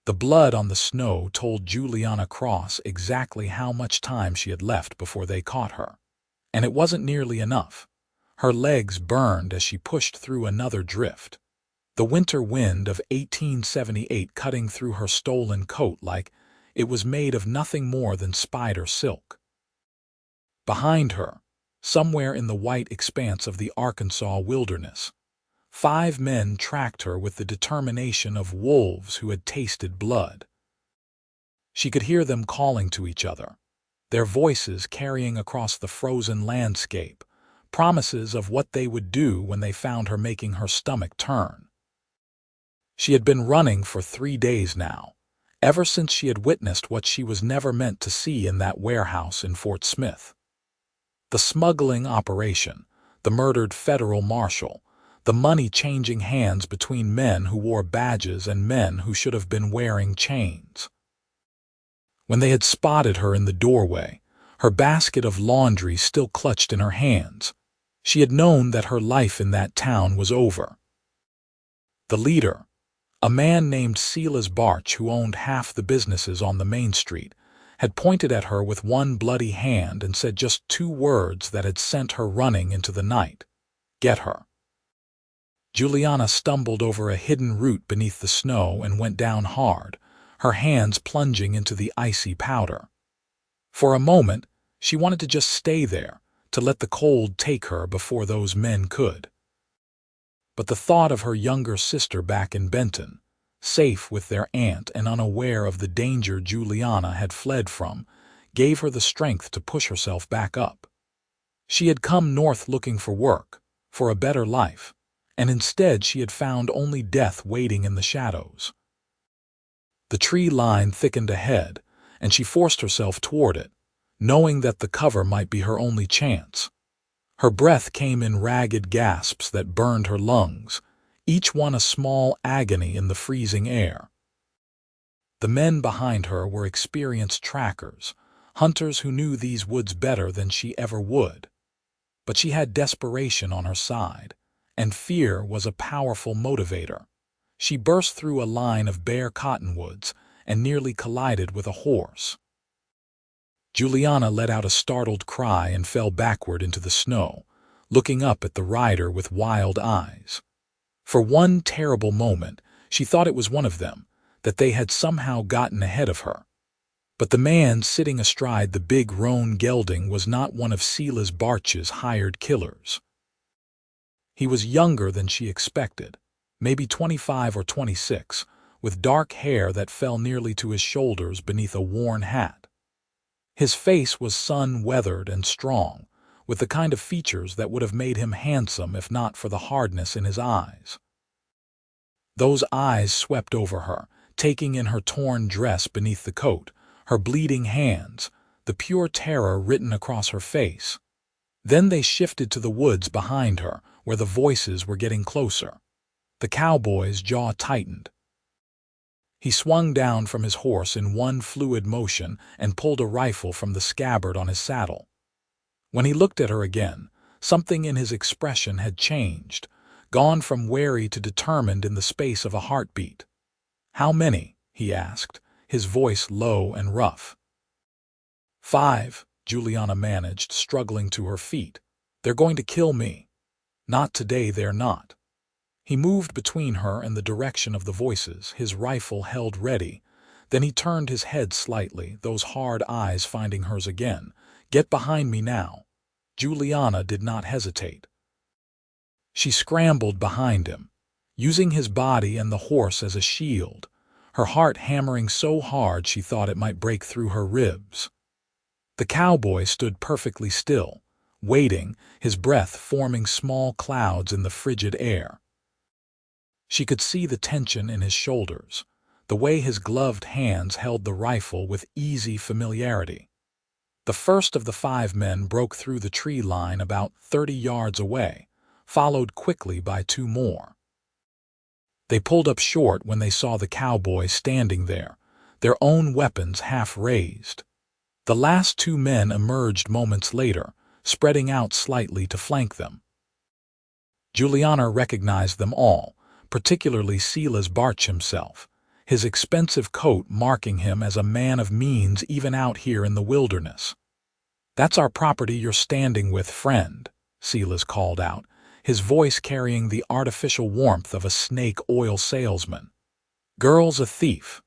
The blood on the snow told Juliana Cross exactly how much time she had left before they caught her. And it wasn't nearly enough. Her legs burned as she pushed through another drift. The winter wind of 1878 cutting through her stolen coat like it was made of nothing more than spider silk. Behind her, somewhere in the white expanse of the Arkansas wilderness, 5 men tracked her with the determination of wolves who had tasted blood. She could hear them calling to each other, their voices carrying across the frozen landscape, promises of what they would do when they found her, making her stomach turn. She had been running for 3 days now, ever since she had witnessed what she was never meant to see in that warehouse in Fort Smith. The smuggling operation, the murdered federal marshal, the money changing hands between men who wore badges and men who should have been wearing chains. When they had spotted her in the doorway, her basket of laundry still clutched in her hands, she had known that her life in that town was over. The leader, a man named Silas Barch who owned half the businesses on the main street, had pointed at her with one bloody hand and said just 2 words that had sent her running into the night. Get her. Juliana stumbled over a hidden root beneath the snow and went down hard, her hands plunging into the icy powder. For a moment, she wanted to just stay there, to let the cold take her before those men could. But the thought of her younger sister back in Benton, safe with their aunt and unaware of the danger Juliana had fled from, gave her the strength to push herself back up. She had come north looking for work, for a better life, and instead she had found only death waiting in the shadows. The tree line thickened ahead, and she forced herself toward it, knowing that the cover might be her only chance. Her breath came in ragged gasps that burned her lungs, each one a small agony in the freezing air. The men behind her were experienced trackers, hunters who knew these woods better than she ever would. But she had desperation on her side, and fear was a powerful motivator. She burst through a line of bare cottonwoods and nearly collided with a horse. Juliana let out a startled cry and fell backward into the snow, looking up at the rider with wild eyes. For one terrible moment, she thought it was one of them, that they had somehow gotten ahead of her. But the man sitting astride the big roan gelding was not one of Silas Barch's hired killers. He was younger than she expected, maybe 25 or 26, with dark hair that fell nearly to his shoulders beneath a worn hat. His face was sun-weathered and strong, with the kind of features that would have made him handsome if not for the hardness in his eyes. Those eyes swept over her, taking in her torn dress beneath the coat, her bleeding hands, the pure terror written across her face. Then they shifted to the woods behind her, where the voices were getting closer. The cowboy's jaw tightened. He swung down from his horse in one fluid motion and pulled a rifle from the scabbard on his saddle. When he looked at her again, something in his expression had changed, gone from wary to determined in the space of a heartbeat. "How many?" he asked, his voice low and rough. "5, Juliana managed, struggling to her feet. "They're going to kill me." "Not today, they're not." He moved between her and the direction of the voices, his rifle held ready. Then he turned his head slightly, those hard eyes finding hers again. "Get behind me now." Juliana did not hesitate. She scrambled behind him, using his body and the horse as a shield, her heart hammering so hard she thought it might break through her ribs. The cowboy stood perfectly still, waiting, his breath forming small clouds in the frigid air. She could see the tension in his shoulders, the way his gloved hands held the rifle with easy familiarity. The first of the 5 men broke through the tree line about 30 yards away, followed quickly by 2 more. They pulled up short when they saw the cowboy standing there, their own weapons half raised. The last 2 men emerged moments later, spreading out slightly to flank them. Juliana recognized them all, particularly Silas Barch himself, his expensive coat marking him as a man of means even out here in the wilderness. "That's our property you're standing with, friend," Silas called out, his voice carrying the artificial warmth of a snake oil salesman. "Girl's a thief.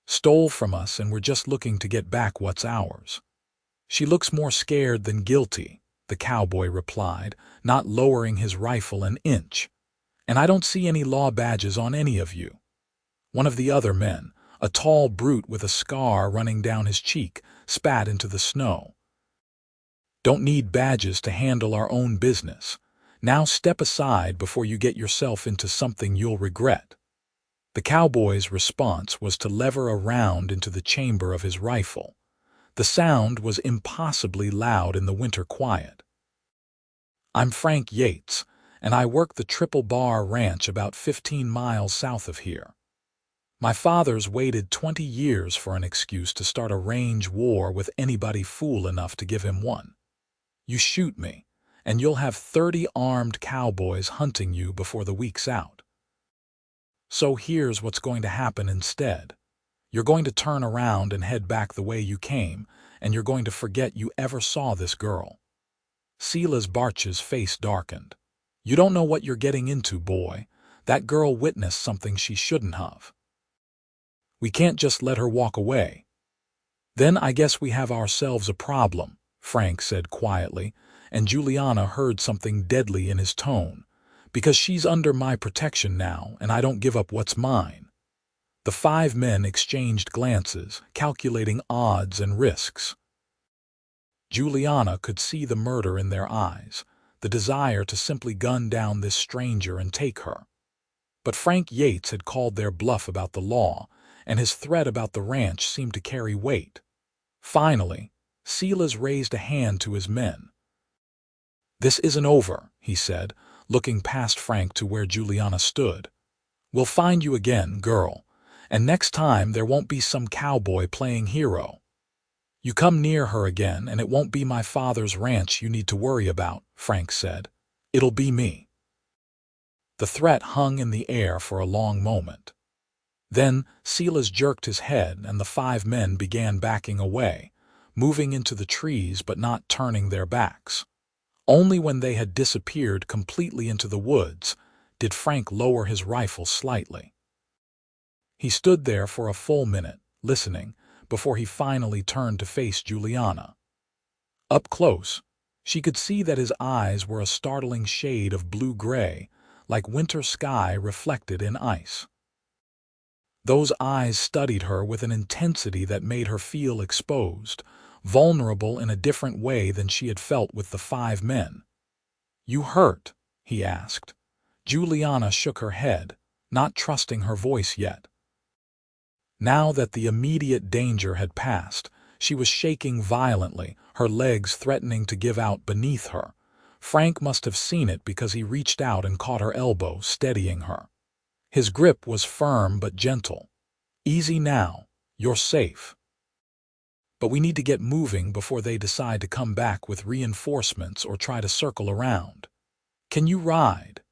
Stole from us and we're just looking to get back what's ours." "She looks more scared than guilty," the cowboy replied, not lowering his rifle an inch. "And I don't see any law badges on any of you." One of the other men, a tall brute with a scar running down his cheek, spat into the snow. "Don't need badges to handle our own business. Now step aside before you get yourself into something you'll regret." The cowboy's response was to lever a round into the chamber of his rifle. The sound was impossibly loud in the winter quiet. "I'm Frank Yates, and I work the Triple Bar Ranch about 15 miles south of here. My father's waited 20 years for an excuse to start a range war with anybody fool enough to give him one. You shoot me, and you'll have 30 armed cowboys hunting you before the week's out. So here's what's going to happen instead. You're going to turn around and head back the way you came, and you're going to forget you ever saw this girl." Silas Barch's face darkened. "You don't know what you're getting into, boy. That girl witnessed something she shouldn't have. We can't just let her walk away." "Then I guess we have ourselves a problem," Frank said quietly, and Juliana heard something deadly in his tone. "Because she's under my protection now, and I don't give up what's mine." The 5 men exchanged glances, calculating odds and risks. Juliana could see the murder in their eyes, the desire to simply gun down this stranger and take her. But Frank Yates had called their bluff about the law, and his threat about the ranch seemed to carry weight. Finally, Silas raised a hand to his men. "This isn't over," he said, looking past Frank to where Juliana stood. "We'll find you again, girl, and next time there won't be some cowboy playing hero. You come near her again, and it won't be my father's ranch you need to worry about," Frank said. "It'll be me." The threat hung in the air for a long moment. Then Silas jerked his head, and the 5 men began backing away, moving into the trees but not turning their backs. Only when they had disappeared completely into the woods did Frank lower his rifle slightly. He stood there for a full minute, listening, before he finally turned to face Juliana. Up close, she could see that his eyes were a startling shade of blue-gray, like winter sky reflected in ice. Those eyes studied her with an intensity that made her feel exposed, vulnerable in a different way than she had felt with the 5 men. "You hurt?" he asked. Juliana shook her head, not trusting her voice yet. Now that the immediate danger had passed, she was shaking violently, her legs threatening to give out beneath her. Frank must have seen it because he reached out and caught her elbow, steadying her. His grip was firm but gentle. "Easy now. You're safe. But we need to get moving before they decide to come back with reinforcements or try to circle around. Can you ride?"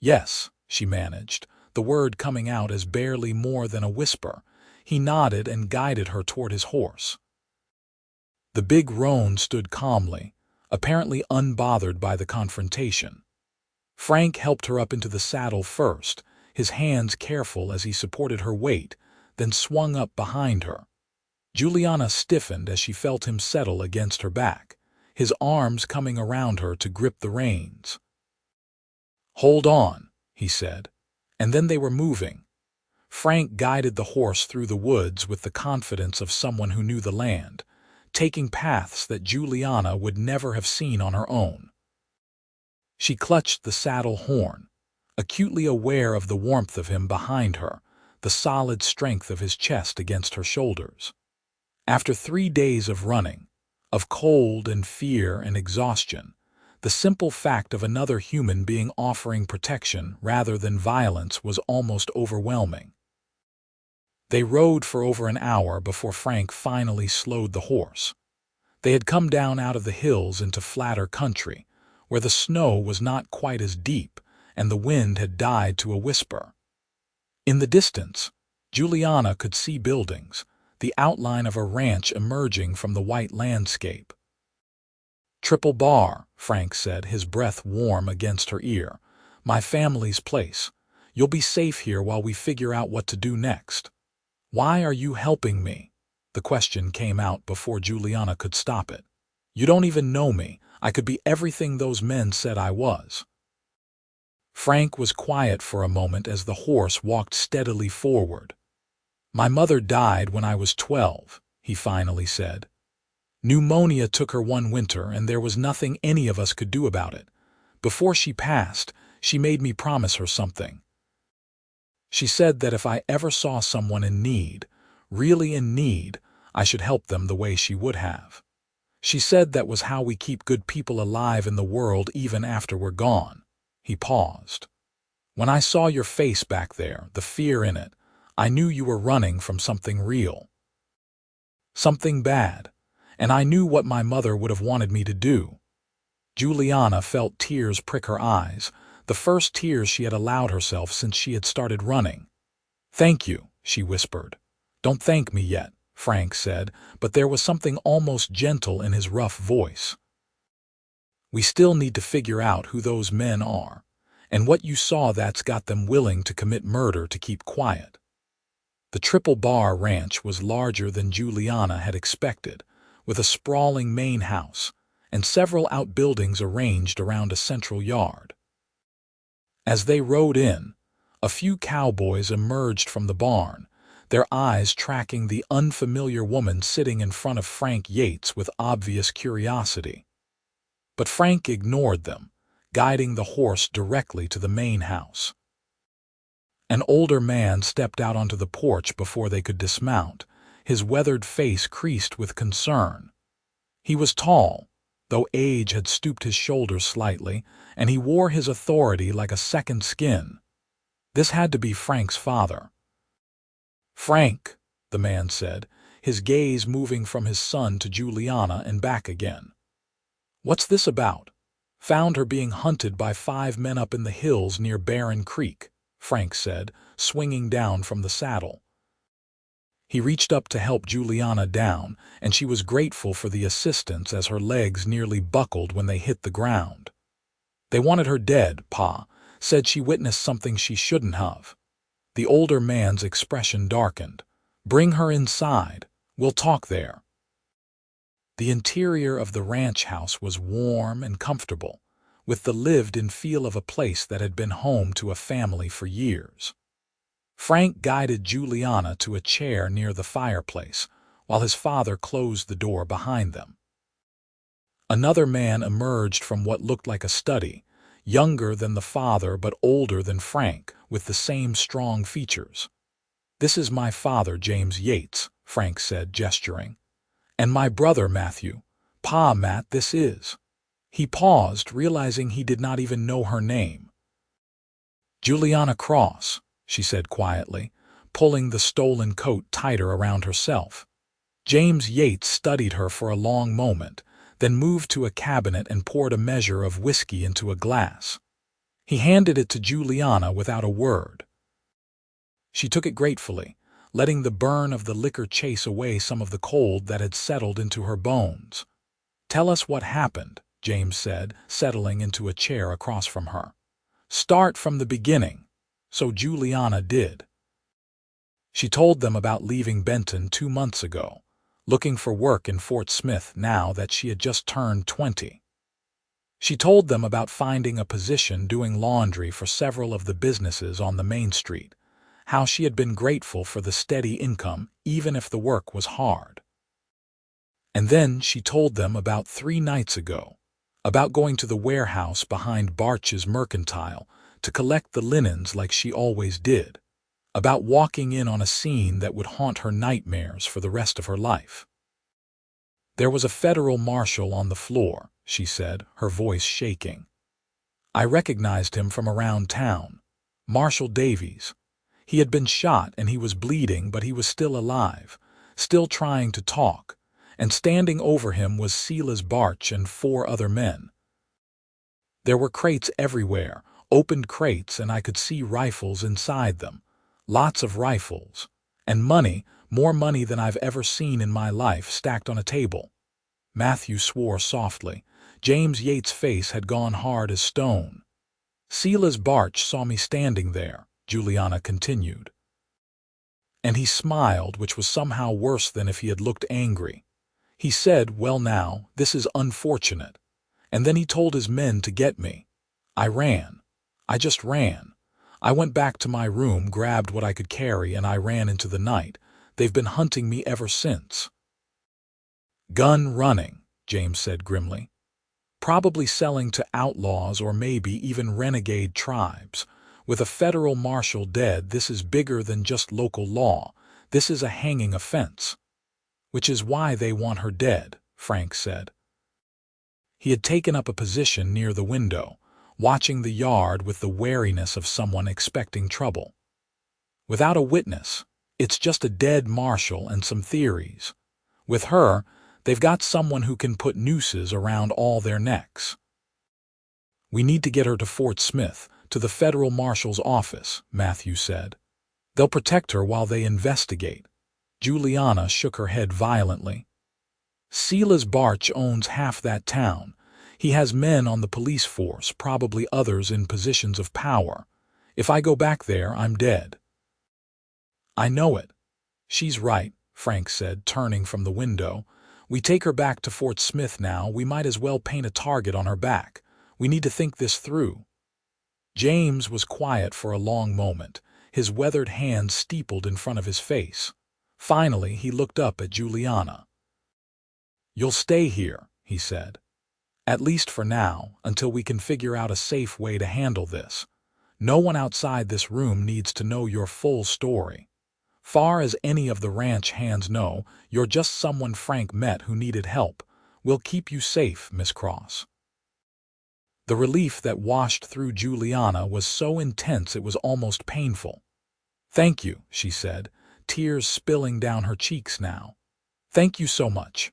"Yes," she managed, the word coming out as barely more than a whisper. He nodded and guided her toward his horse. The big roan stood calmly, apparently unbothered by the confrontation. Frank helped her up into the saddle first, his hands careful as he supported her weight, then swung up behind her. Juliana stiffened as she felt him settle against her back, his arms coming around her to grip the reins. "Hold on," he said, and then they were moving. Frank guided the horse through the woods with the confidence of someone who knew the land, taking paths that Juliana would never have seen on her own. She clutched the saddle horn, acutely aware of the warmth of him behind her, the solid strength of his chest against her shoulders. After 3 days of running, of cold and fear and exhaustion, the simple fact of another human being offering protection rather than violence was almost overwhelming. They rode for over an hour before Frank finally slowed the horse. They had come down out of the hills into flatter country, where the snow was not quite as deep and the wind had died to a whisper. In the distance, Juliana could see buildings, the outline of a ranch emerging from the white landscape. "Triple Bar," Frank said, his breath warm against her ear. "My family's place. You'll be safe here while we figure out what to do next." "Why are you helping me?" The question came out before Juliana could stop it. "You don't even know me. I could be everything those men said I was." Frank was quiet for a moment as the horse walked steadily forward. "My mother died when I was 12, he finally said. "Pneumonia took her one winter, and there was nothing any of us could do about it. Before she passed, she made me promise her something. She said that if I ever saw someone in need, really in need, I should help them the way she would have. She said that was how we keep good people alive in the world even after we're gone." He paused. "When I saw your face back there, the fear in it, I knew you were running from something real. Something bad. And I knew what my mother would have wanted me to do." Juliana felt tears prick her eyes, the first tears she had allowed herself since she had started running. "Thank you," she whispered. "Don't thank me yet," Frank said, but there was something almost gentle in his rough voice. "We still need to figure out who those men are, and what you saw that's got them willing to commit murder to keep quiet." The Triple Bar Ranch was larger than Juliana had expected, with a sprawling main house and several outbuildings arranged around a central yard. As they rode in, a few cowboys emerged from the barn, their eyes tracking the unfamiliar woman sitting in front of Frank Yates with obvious curiosity. But Frank ignored them, guiding the horse directly to the main house. An older man stepped out onto the porch before they could dismount, his weathered face creased with concern. He was tall, though age had stooped his shoulders slightly, and he wore his authority like a second skin. This had to be Frank's father. "Frank," the man said, his gaze moving from his son to Juliana and back again. "What's this about?" "Found her being hunted by 5 men up in the hills near Barren Creek," Frank said, swinging down from the saddle. He reached up to help Juliana down, and she was grateful for the assistance as her legs nearly buckled when they hit the ground. "They wanted her dead, Pa. Said she witnessed something she shouldn't have." The older man's expression darkened. "Bring her inside. We'll talk there." The interior of the ranch house was warm and comfortable, with the lived-in feel of a place that had been home to a family for years. Frank guided Juliana to a chair near the fireplace, while his father closed the door behind them. Another man emerged from what looked like a study, younger than the father but older than Frank, with the same strong features. "This is my father, James Yates," Frank said, gesturing. "And my brother, Matthew. Pa, Matt, this is." He paused, realizing he did not even know her name. "Juliana Cross," she said quietly, pulling the stolen coat tighter around herself. James Yates studied her for a long moment, then moved to a cabinet and poured a measure of whiskey into a glass. He handed it to Juliana without a word. She took it gratefully, letting the burn of the liquor chase away some of the cold that had settled into her bones. "Tell us what happened," James said, settling into a chair across from her. "Start from the beginning." So Juliana did. She told them about leaving Benton 2 months ago, looking for work in Fort Smith now that she had just turned 20. She told them about finding a position doing laundry for several of the businesses on the main street, how she had been grateful for the steady income even if the work was hard. And then she told them about 3 nights ago, about going to the warehouse behind Barch's Mercantile to collect the linens like she always did, about walking in on a scene that would haunt her nightmares for the rest of her life. "There was a federal marshal on the floor," she said, her voice shaking. "I recognized him from around town. Marshal Davies. He had been shot and he was bleeding, but he was still alive, still trying to talk, and standing over him was Silas Barch and 4 other men. There were crates everywhere, opened crates, and I could see rifles inside them. Lots of rifles. And money, more money than I've ever seen in my life, stacked on a table. Matthew swore softly. James Yates' face had gone hard as stone. Silas Barch saw me standing there, Juliana continued. And he smiled, which was somehow worse than if he had looked angry. He said, "Well now, this is unfortunate." And then he told his men to get me. I ran. I just ran. I went back to my room, grabbed what I could carry, and I ran into the night. They've been hunting me ever since. Gun running, James said grimly. Probably selling to outlaws or maybe even renegade tribes. With a federal marshal dead, this is bigger than just local law. This is a hanging offense. Which is why they want her dead, Frank said. He had taken up a position near the window, watching the yard with the wariness of someone expecting trouble. Without a witness, it's just a dead marshal and some theories. With her, they've got someone who can put nooses around all their necks. We need to get her to Fort Smith, to the federal marshal's office, Matthew said. They'll protect her while they investigate. Juliana shook her head violently. Silas Barch owns half that town. He has men on the police force, probably others in positions of power. If I go back there, I'm dead. I know it. She's right, Frank said, turning from the window. We take her back to Fort Smith now. We might as well paint a target on her back. We need to think this through. James was quiet for a long moment, his weathered hands steepled in front of his face. Finally, he looked up at Juliana. You'll stay here, he said. At least for now, until we can figure out a safe way to handle this. No one outside this room needs to know your full story. Far as any of the ranch hands know, you're just someone Frank met who needed help. We'll keep you safe, Miss Cross. The relief that washed through Juliana was so intense it was almost painful. Thank you, she said, tears spilling down her cheeks now. Thank you so much.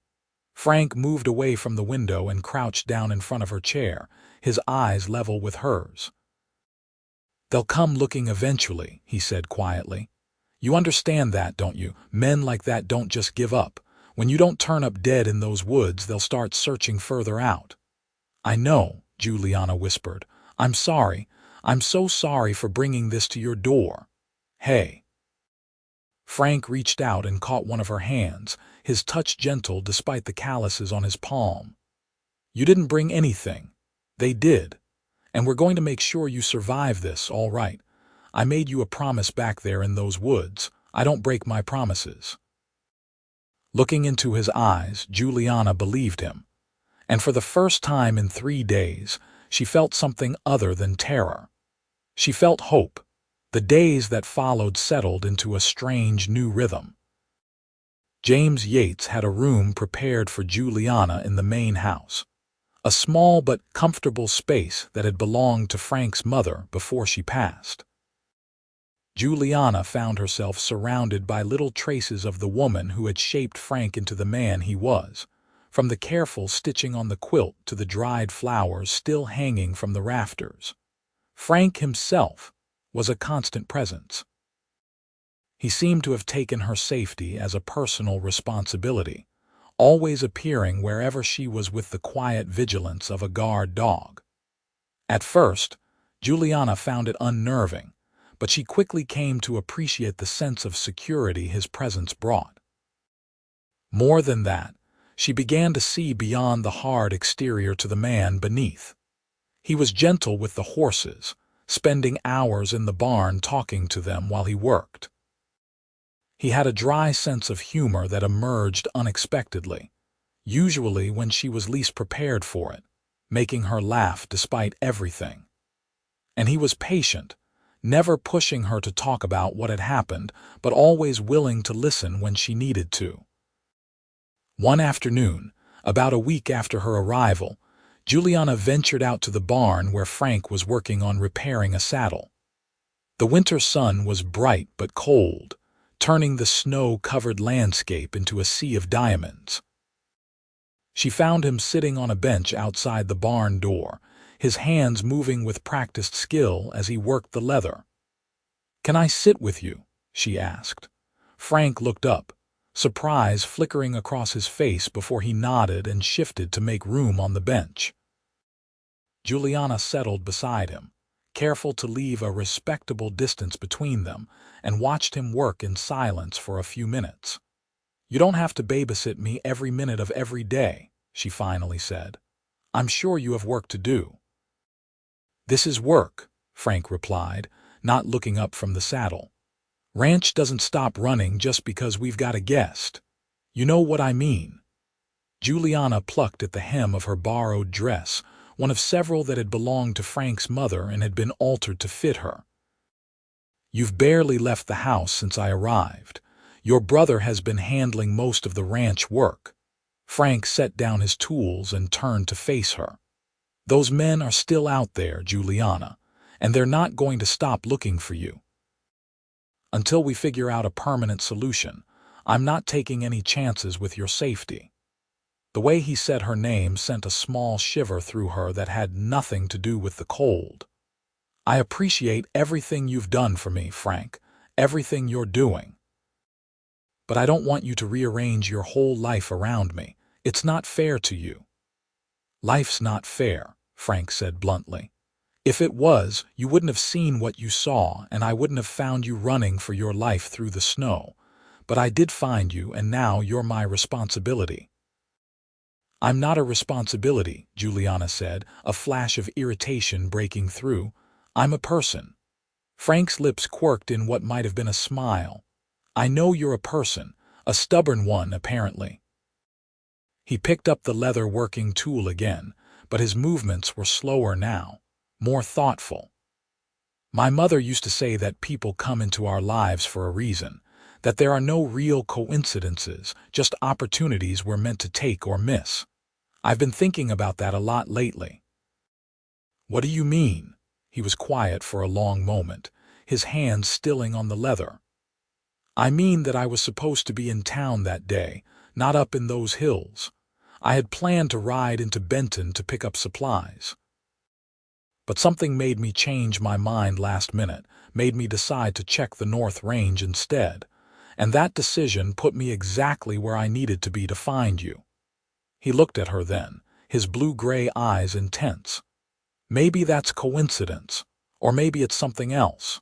Frank moved away from the window and crouched down in front of her chair, his eyes level with hers. They'll come looking eventually, he said quietly. You understand that, don't you? Men like that don't just give up. When you don't turn up dead in those woods, they'll start searching further out. I know, Juliana whispered. I'm sorry. I'm so sorry for bringing this to your door. Hey. Frank reached out and caught one of her hands, his touch gentle despite the calluses on his palm. You didn't bring anything. They did. And we're going to make sure you survive this, all right. I made you a promise back there in those woods. I don't break my promises. Looking into his eyes, Juliana believed him. And for the first time in 3 days, she felt something other than terror. She felt hope. The days that followed settled into a strange new rhythm. James Yates had a room prepared for Juliana in the main house. A small but comfortable space that had belonged to Frank's mother before she passed. Juliana found herself surrounded by little traces of the woman who had shaped Frank into the man he was, from the careful stitching on the quilt to the dried flowers still hanging from the rafters. Frank himself was a constant presence. He seemed to have taken her safety as a personal responsibility, always appearing wherever she was with the quiet vigilance of a guard dog. At first, Juliana found it unnerving, but she quickly came to appreciate the sense of security his presence brought. More than that, she began to see beyond the hard exterior to the man beneath. He was gentle with the horses, spending hours in the barn talking to them while he worked. He had a dry sense of humor that emerged unexpectedly, usually when she was least prepared for it, making her laugh despite everything. And he was patient, never pushing her to talk about what had happened, but always willing to listen when she needed to. One afternoon, about a week after her arrival, Juliana ventured out to the barn where Frank was working on repairing a saddle. The winter sun was bright but cold, turning the snow-covered landscape into a sea of diamonds. She found him sitting on a bench outside the barn door, his hands moving with practiced skill as he worked the leather. "Can I sit with you?" she asked. Frank looked up, surprise flickering across his face before he nodded and shifted to make room on the bench. Juliana settled beside him, careful to leave a respectable distance between them, and watched him work in silence for a few minutes. "You don't have to babysit me every minute of every day," she finally said. "I'm sure you have work to do." "This is work," Frank replied, not looking up from the saddle. "Ranch doesn't stop running just because we've got a guest. You know what I mean." Juliana plucked at the hem of her borrowed dress, one of several that had belonged to Frank's mother and had been altered to fit her. "You've barely left the house since I arrived. Your brother has been handling most of the ranch work." Frank set down his tools and turned to face her. "Those men are still out there, Juliana, and they're not going to stop looking for you. Until we figure out a permanent solution, I'm not taking any chances with your safety." The way he said her name sent a small shiver through her that had nothing to do with the cold. "I appreciate everything you've done for me, Frank, everything you're doing. But I don't want you to rearrange your whole life around me. It's not fair to you." "Life's not fair," Frank said bluntly. "If it was, you wouldn't have seen what you saw, and I wouldn't have found you running for your life through the snow. But I did find you, and now you're my responsibility." "I'm not a responsibility," Juliana said, a flash of irritation breaking through. "I'm a person." Frank's lips quirked in what might have been a smile. "I know you're a person, a stubborn one, apparently." He picked up the leather working tool again, but his movements were slower now, more thoughtful. "My mother used to say that people come into our lives for a reason, that there are no real coincidences, just opportunities we're meant to take or miss. I've been thinking about that a lot lately." "What do you mean?" He was quiet for a long moment, his hands stilling on the leather. "I mean that I was supposed to be in town that day, not up in those hills. I had planned to ride into Benton to pick up supplies. But something made me change my mind last minute, made me decide to check the North Range instead. And that decision put me exactly where I needed to be to find you." He looked at her then, his blue-gray eyes intense. "Maybe that's coincidence, or maybe it's something else."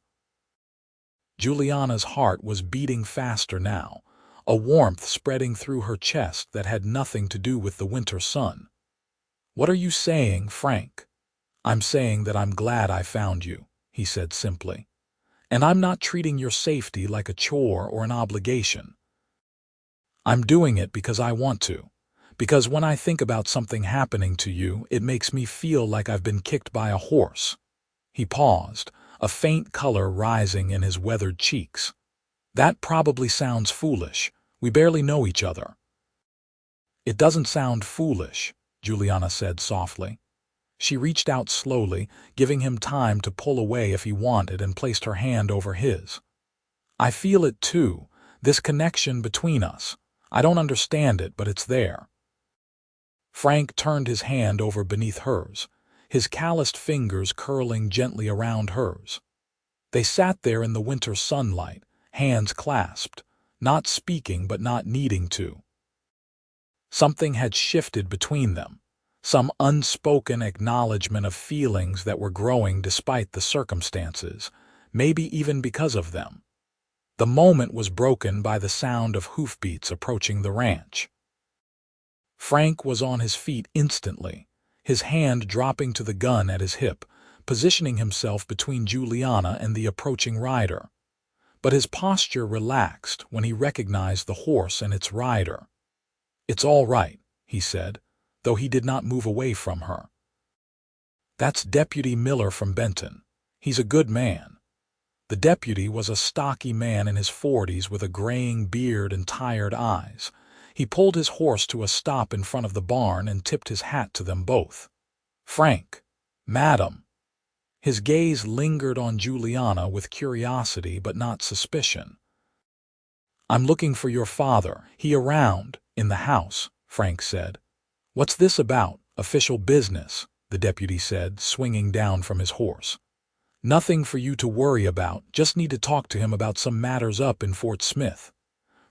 Juliana's heart was beating faster now, a warmth spreading through her chest that had nothing to do with the winter sun. "What are you saying, Frank?" "I'm saying that I'm glad I found you," he said simply. "And I'm not treating your safety like a chore or an obligation. I'm doing it because I want to. Because when I think about something happening to you, it makes me feel like I've been kicked by a horse." He paused, a faint color rising in his weathered cheeks. "That probably sounds foolish. We barely know each other." "It doesn't sound foolish," Juliana said softly. She reached out slowly, giving him time to pull away if he wanted, and placed her hand over his. "I feel it too, this connection between us. I don't understand it, but it's there." Frank turned his hand over beneath hers, his calloused fingers curling gently around hers. They sat there in the winter sunlight, hands clasped, not speaking but not needing to. Something had shifted between them, some unspoken acknowledgement of feelings that were growing despite the circumstances, maybe even because of them. The moment was broken by the sound of hoofbeats approaching the ranch. Frank was on his feet instantly, his hand dropping to the gun at his hip, positioning himself between Juliana and the approaching rider. But his posture relaxed when he recognized the horse and its rider. "It's all right," he said, though he did not move away from her. "That's Deputy Miller from Benton. He's a good man." The deputy was a stocky man in his 40s with a graying beard and tired eyes. He pulled his horse to a stop in front of the barn and tipped his hat to them both. "Frank, Madam." His gaze lingered on Juliana with curiosity but not suspicion. "I'm looking for your father. He around, in the house," Frank said. "What's this about? Official business?" the deputy said, swinging down from his horse. "Nothing for you to worry about. Just need to talk to him about some matters up in Fort Smith."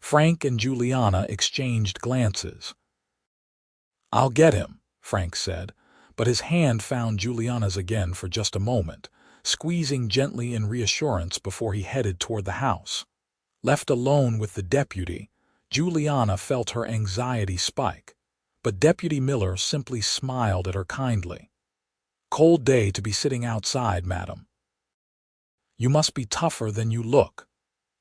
Frank and Juliana exchanged glances. "I'll get him," Frank said, but his hand found Juliana's again for just a moment, squeezing gently in reassurance before he headed toward the house. Left alone with the deputy, Juliana felt her anxiety spike, but Deputy Miller simply smiled at her kindly. "Cold day to be sitting outside, madam." "You must be tougher than you look."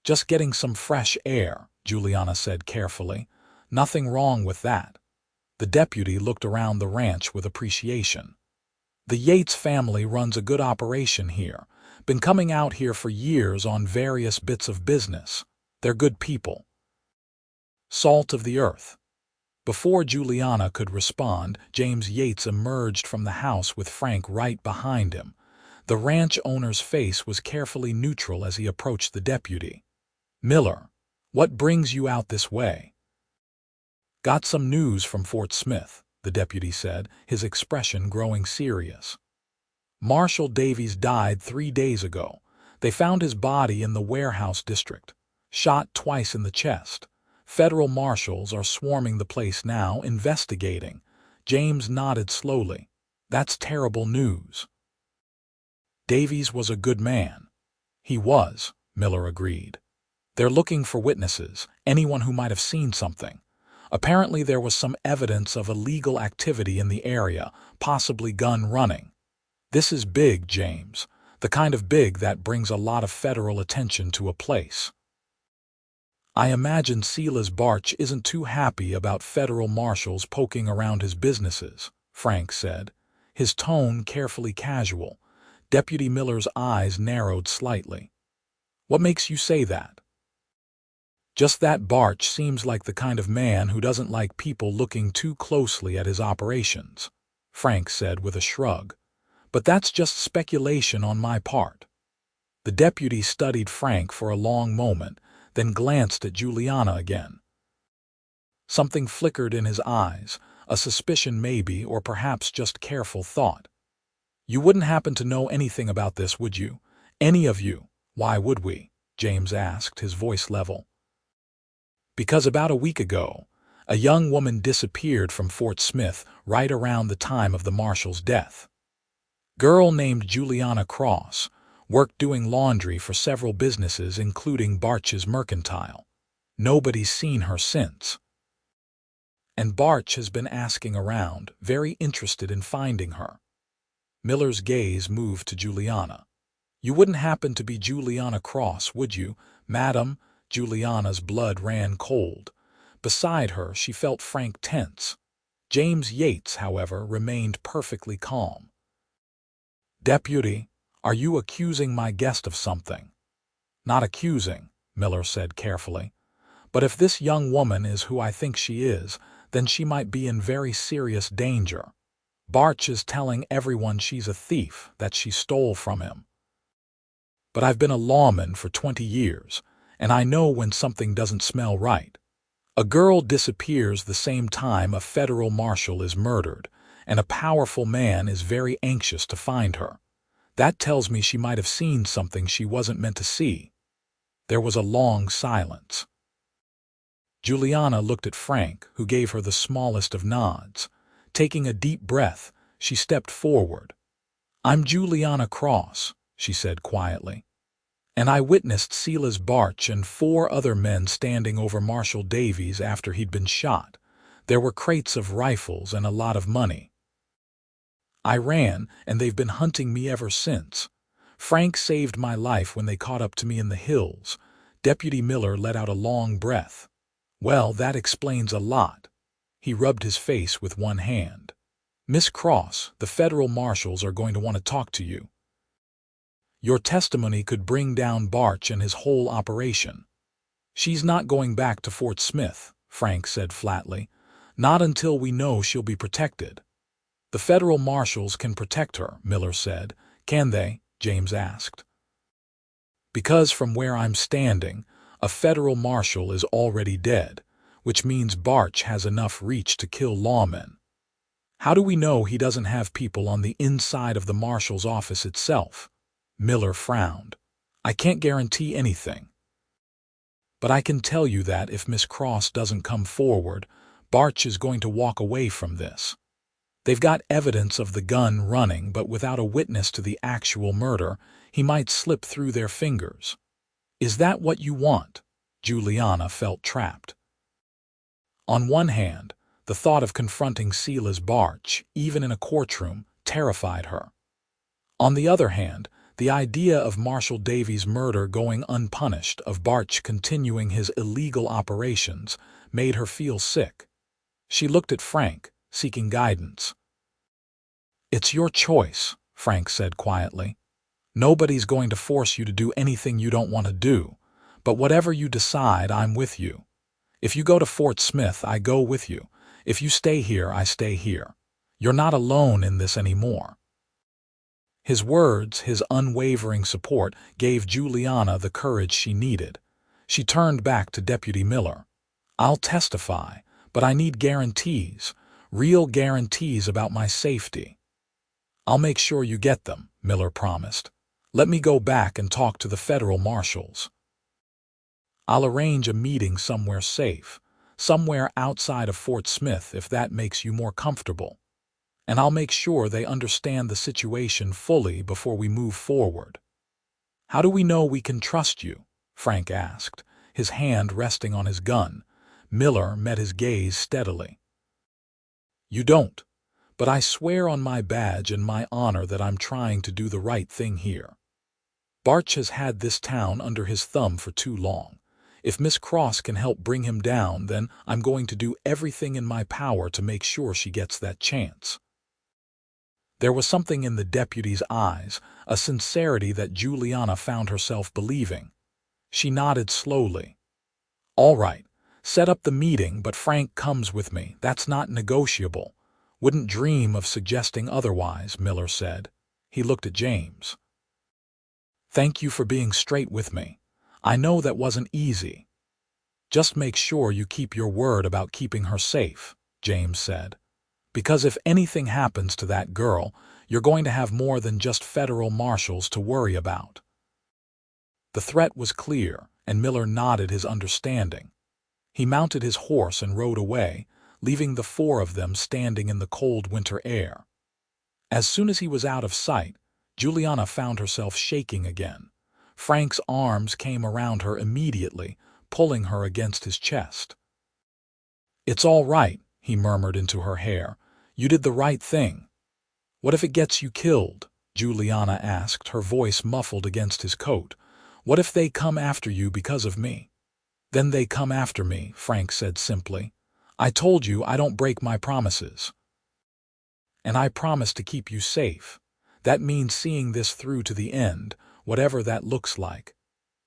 "Just getting some fresh air," Juliana said carefully. "Nothing wrong with that." The deputy looked around the ranch with appreciation. "The Yates family runs a good operation here. Been coming out here for years on various bits of business. They're good people." Salt of the earth. Before Juliana could respond, James Yates emerged from the house with Frank right behind him. The ranch owner's face was carefully neutral as he approached the deputy. "Miller, what brings you out this way?" "Got some news from Fort Smith," the deputy said, his expression growing serious. "Marshal Davies died 3 days ago. They found his body in the warehouse district, shot twice in the chest. Federal marshals are swarming the place now, investigating." James nodded slowly. "That's terrible news." "Davies was a good man." "He was," Miller agreed. "They're looking for witnesses, anyone who might have seen something. Apparently there was some evidence of illegal activity in the area, possibly gun running. This is big, James, the kind of big that brings a lot of federal attention to a place." "I imagine Silas Barch isn't too happy about federal marshals poking around his businesses," Frank said, his tone carefully casual. Deputy Miller's eyes narrowed slightly. "What makes you say that?" "Just that Barch seems like the kind of man who doesn't like people looking too closely at his operations," Frank said with a shrug. "But that's just speculation on my part." The deputy studied Frank for a long moment, then glanced at Juliana again. Something flickered in his eyes, a suspicion maybe, or perhaps just careful thought. "You wouldn't happen to know anything about this, would you? Any of you?" "Why would we?" James asked, his voice level. "Because about a week ago, a young woman disappeared from Fort Smith right around the time of the marshal's death. Girl named Juliana Cross, worked doing laundry for several businesses including Barch's Mercantile. Nobody's seen her since. And Barch has been asking around, very interested in finding her." Miller's gaze moved to Juliana. "You wouldn't happen to be Juliana Cross, would you, madam?" Juliana's blood ran cold. Beside her, she felt Frank tense. James Yates, however, remained perfectly calm. "Deputy, are you accusing my guest of something?" "Not accusing," Miller said carefully. "But if this young woman is who I think she is, then she might be in very serious danger. Barch is telling everyone she's a thief, that she stole from him. But I've been a lawman for 20 years, and I know when something doesn't smell right. A girl disappears the same time a federal marshal is murdered, and a powerful man is very anxious to find her. That tells me she might have seen something she wasn't meant to see." There was a long silence. Juliana looked at Frank, who gave her the smallest of nods. Taking a deep breath, she stepped forward. "I'm Juliana Cross," she said quietly. "And I witnessed Silas Barch and 4 other men standing over Marshal Davies after he'd been shot. There were crates of rifles and a lot of money. I ran, and they've been hunting me ever since. Frank saved my life when they caught up to me in the hills." Deputy Miller let out a long breath. "Well, that explains a lot." He rubbed his face with one hand. "Miss Cross, the federal marshals are going to want to talk to you. Your testimony could bring down Barch and his whole operation." "She's not going back to Fort Smith," Frank said flatly. "Not until we know she'll be protected." "The federal marshals can protect her," Miller said. "Can they?" James asked. "Because from where I'm standing, a federal marshal is already dead, which means Barch has enough reach to kill lawmen." "How do we know he doesn't have people on the inside of the marshal's office itself?" Miller frowned. "I can't guarantee anything." But I can tell you that if Miss Cross doesn't come forward, Barch is going to walk away from this. They've got evidence of the gun running, but without a witness to the actual murder, he might slip through their fingers. Is that what you want? Juliana felt trapped. On one hand, the thought of confronting Silas Barch, even in a courtroom, terrified her. On the other hand, the idea of Marshall Davies' murder going unpunished, of Barch continuing his illegal operations, made her feel sick. She looked at Frank, seeking guidance. "It's your choice," Frank said quietly. "Nobody's going to force you to do anything you don't want to do, but whatever you decide, I'm with you. If you go to Fort Smith, I go with you. If you stay here, I stay here. You're not alone in this anymore." His words, his unwavering support, gave Juliana the courage she needed. She turned back to Deputy Miller. "I'll testify, but I need guarantees, real guarantees about my safety." "I'll make sure you get them," Miller promised. "Let me go back and talk to the federal marshals. I'll arrange a meeting somewhere safe, somewhere outside of Fort Smith if that makes you more comfortable. And I'll make sure they understand the situation fully before we move forward." "How do we know we can trust you?" Frank asked, his hand resting on his gun. Miller met his gaze steadily. "You don't, but I swear on my badge and my honor that I'm trying to do the right thing here. Barch has had this town under his thumb for too long. If Miss Cross can help bring him down, then I'm going to do everything in my power to make sure she gets that chance." There was something in the deputy's eyes, a sincerity that Juliana found herself believing. She nodded slowly. "All right, set up the meeting, but Frank comes with me. That's not negotiable." "Wouldn't dream of suggesting otherwise," Miller said. He looked at James. "Thank you for being straight with me. I know that wasn't easy." "Just make sure you keep your word about keeping her safe," James said. "Because if anything happens to that girl, you're going to have more than just federal marshals to worry about." The threat was clear, and Miller nodded his understanding. He mounted his horse and rode away, leaving the four of them standing in the cold winter air. As soon as he was out of sight, Juliana found herself shaking again. Frank's arms came around her immediately, pulling her against his chest. "It's all right," he murmured into her hair. "You did the right thing." "What if it gets you killed?" Juliana asked, her voice muffled against his coat. "What if they come after you because of me?" "Then they come after me," Frank said simply. "I told you I don't break my promises. And I promise to keep you safe. That means seeing this through to the end, whatever that looks like."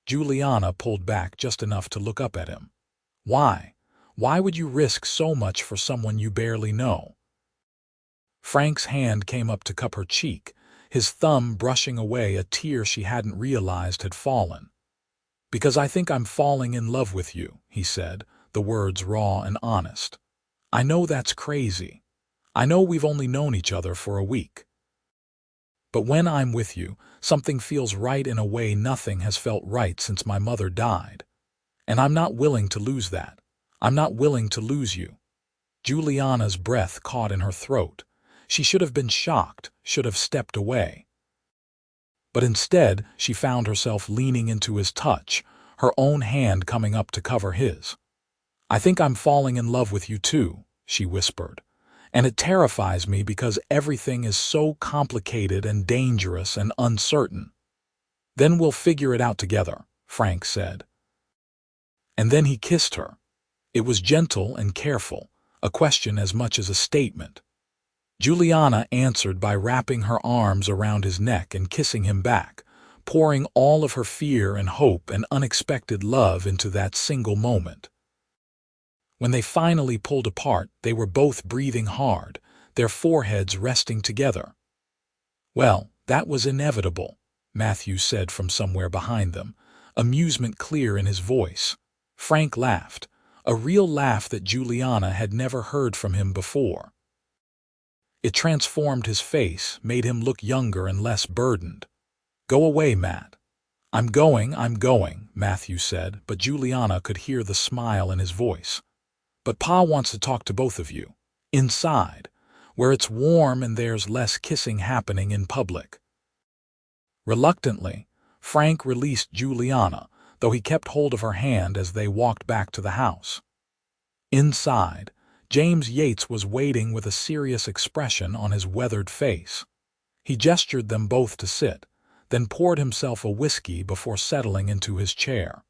Juliana pulled back just enough to look up at him. "Why? Why would you risk so much for someone you barely know?" Frank's hand came up to cup her cheek, his thumb brushing away a tear she hadn't realized had fallen. "Because I think I'm falling in love with you," he said, the words raw and honest. "I know that's crazy. I know we've only known each other for a week. But when I'm with you, something feels right in a way nothing has felt right since my mother died. And I'm not willing to lose that. I'm not willing to lose you." Juliana's breath caught in her throat. She should have been shocked, should have stepped away. But instead, she found herself leaning into his touch, her own hand coming up to cover his. "I think I'm falling in love with you too," she whispered. "And it terrifies me because everything is so complicated and dangerous and uncertain." "Then we'll figure it out together," Frank said. And then he kissed her. It was gentle and careful, a question as much as a statement. Juliana answered by wrapping her arms around his neck and kissing him back, pouring all of her fear and hope and unexpected love into that single moment. When they finally pulled apart, they were both breathing hard, their foreheads resting together. "Well, that was inevitable," Matthew said from somewhere behind them, amusement clear in his voice. Frank laughed, a real laugh that Juliana had never heard from him before. It transformed his face, made him look younger and less burdened. "Go away, Matt. I'm going, Matthew said, but Juliana could hear the smile in his voice. But Pa wants to talk to both of you. Inside, where it's warm and there's less kissing happening in public. Reluctantly, Frank released Juliana, though he kept hold of her hand as they walked back to the house. Inside, James Yates was waiting with a serious expression on his weathered face. He gestured them both to sit, then poured himself a whiskey before settling into his chair.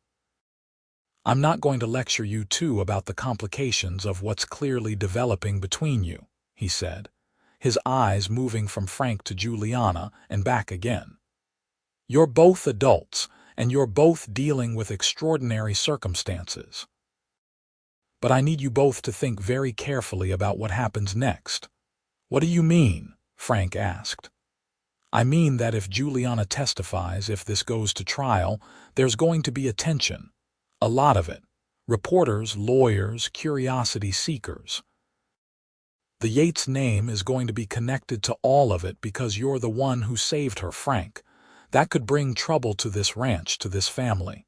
I'm not going to lecture you two about the complications of what's clearly developing between you, he said, his eyes moving from Frank to Juliana and back again. You're both adults, and you're both dealing with extraordinary circumstances. But I need you both to think very carefully about what happens next. What do you mean? Frank asked. I mean that if Juliana testifies, if this goes to trial, there's going to be attention. A lot of it. Reporters, lawyers, curiosity seekers. The Yates name is going to be connected to all of it because you're the one who saved her, Frank. That could bring trouble to this ranch, to this family.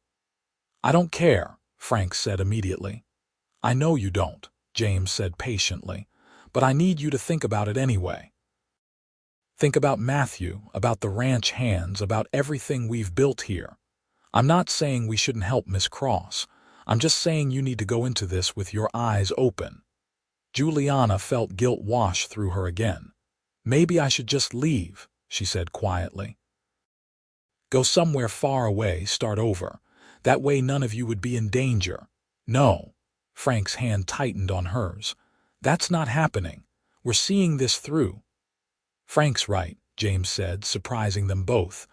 I don't care, Frank said immediately. I know you don't, James said patiently, but I need you to think about it anyway. Think about Matthew, about the ranch hands, about everything we've built here. I'm not saying we shouldn't help Miss Cross. I'm just saying you need to go into this with your eyes open. Juliana felt guilt wash through her again. Maybe I should just leave, she said quietly. Go somewhere far away, start over. That way none of you would be in danger. No. Frank's hand tightened on hers. That's not happening. We're seeing this through. Frank's right, James said, surprising them both.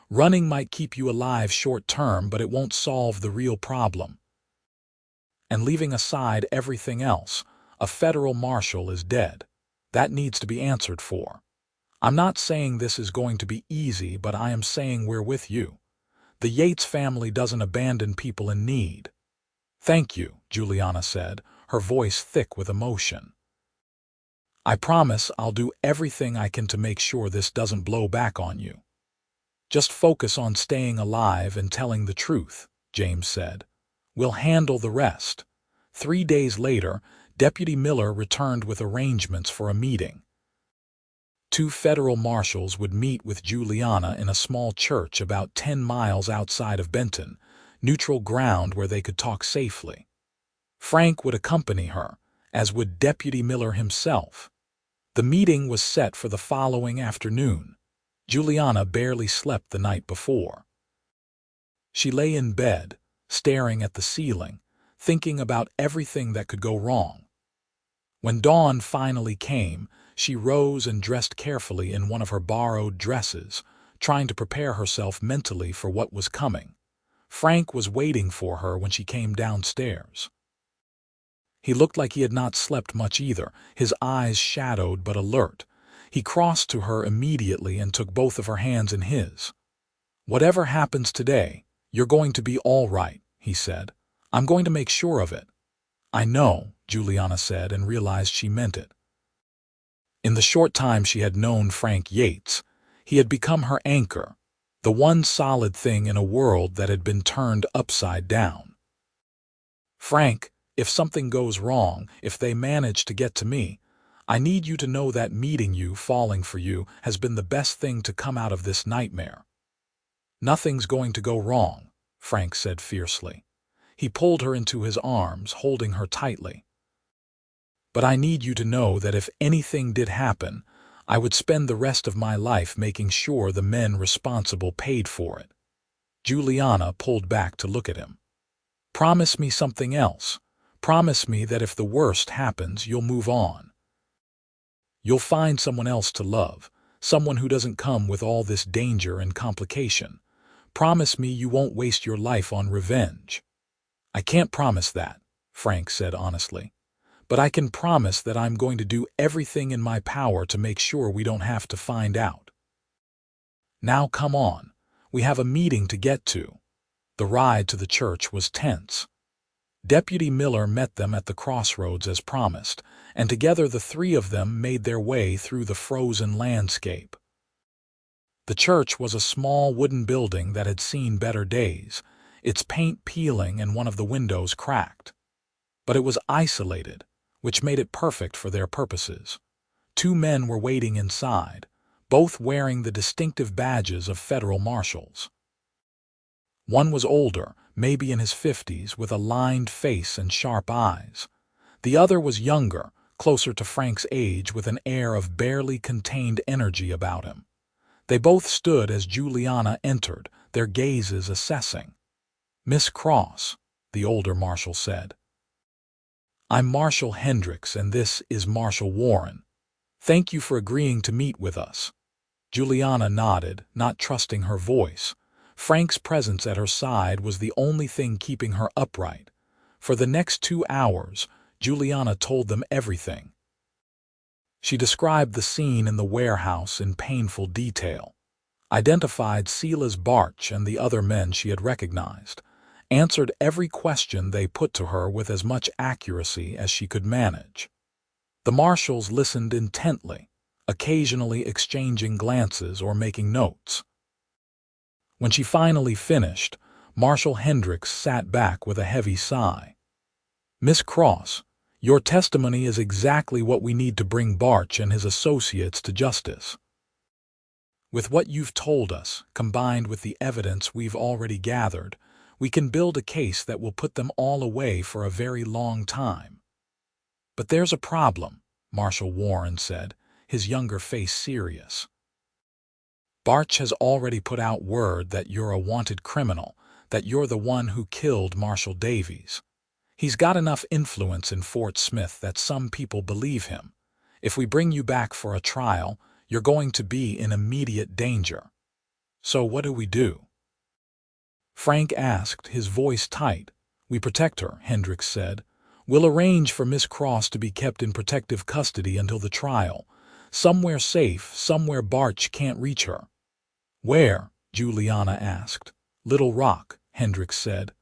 Running might keep you alive short term, but it won't solve the real problem. And leaving aside everything else, a federal marshal is dead. That needs to be answered for. I'm not saying this is going to be easy, but I am saying we're with you. The Yates family doesn't abandon people in need. Thank you, Juliana said, her voice thick with emotion. I promise I'll do everything I can to make sure this doesn't blow back on you. Just focus on staying alive and telling the truth, James said. We'll handle the rest. 3 days later, Deputy Miller returned with arrangements for a meeting. 2 federal marshals would meet with Juliana in a small church about 10 miles outside of Benton, neutral ground where they could talk safely. Frank would accompany her, as would Deputy Miller himself. The meeting was set for the following afternoon. Juliana barely slept the night before. She lay in bed, staring at the ceiling, thinking about everything that could go wrong. When dawn finally came, she rose and dressed carefully in one of her borrowed dresses, trying to prepare herself mentally for what was coming. Frank was waiting for her when she came downstairs. He looked like he had not slept much either, his eyes shadowed but alert. He crossed to her immediately and took both of her hands in his. Whatever happens today, you're going to be all right, he said. I'm going to make sure of it. I know, Juliana said, and realized she meant it. In the short time she had known Frank Yates, he had become her anchor, the one solid thing in a world that had been turned upside down. Frank, if something goes wrong, if they manage to get to me, I need you to know that meeting you, falling for you, has been the best thing to come out of this nightmare. Nothing's going to go wrong, Frank said fiercely. He pulled her into his arms, holding her tightly. But I need you to know that if anything did happen, I would spend the rest of my life making sure the men responsible paid for it. Juliana pulled back to look at him. Promise me something else. Promise me that if the worst happens, you'll move on. You'll find someone else to love, someone who doesn't come with all this danger and complication. Promise me you won't waste your life on revenge. I can't promise that, Frank said honestly. But I can promise that I'm going to do everything in my power to make sure we don't have to find out. Now come on, we have a meeting to get to. The ride to the church was tense. Deputy Miller met them at the crossroads as promised, and together the 3 of them made their way through the frozen landscape. The church was a small wooden building that had seen better days, its paint peeling and one of the windows cracked. But it was isolated, which made it perfect for their purposes. Two men were waiting inside, both wearing the distinctive badges of federal marshals. One was older, maybe in his 50s, with a lined face and sharp eyes. The other was younger, closer to Frank's age, with an air of barely contained energy about him. They both stood as Juliana entered, their gazes assessing. "Miss Cross," the older marshal said. "I'm Marshal Hendricks, and this is Marshal Warren. Thank you for agreeing to meet with us." Juliana nodded, not trusting her voice. Frank's presence at her side was the only thing keeping her upright. For the next 2 hours, Juliana told them everything. She described the scene in the warehouse in painful detail, identified Silas Barch and the other men she had recognized, answered every question they put to her with as much accuracy as she could manage. The marshals listened intently, occasionally exchanging glances or making notes. When she finally finished, Marshal Hendricks sat back with a heavy sigh. "Miss Cross, your testimony is exactly what we need to bring Barch and his associates to justice. With what you've told us, combined with the evidence we've already gathered, we can build a case that will put them all away for a very long time." "But there's a problem," Marshal Warren said, his younger face serious. "Barch has already put out word that you're a wanted criminal, that you're the one who killed Marshal Davies. He's got enough influence in Fort Smith that some people believe him. If we bring you back for a trial, you're going to be in immediate danger. So what do we do?" Frank asked, his voice tight. "We protect her," Hendricks said. "We'll arrange for Miss Cross to be kept in protective custody until the trial. Somewhere safe, somewhere Barch can't reach her." "Where?" Juliana asked. "Little Rock," Hendricks said.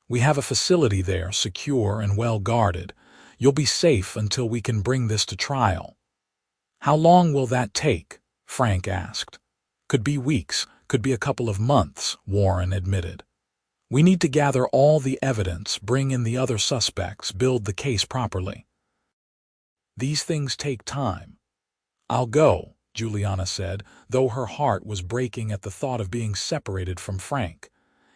"We have a facility there, secure and well guarded. You'll be safe until we can bring this to trial." "How long will that take?" Frank asked. "Could be weeks, could be a couple of months," Warren admitted. "We need to gather all the evidence, bring in the other suspects, build the case properly. These things take time." "I'll go," Juliana said, though her heart was breaking at the thought of being separated from Frank.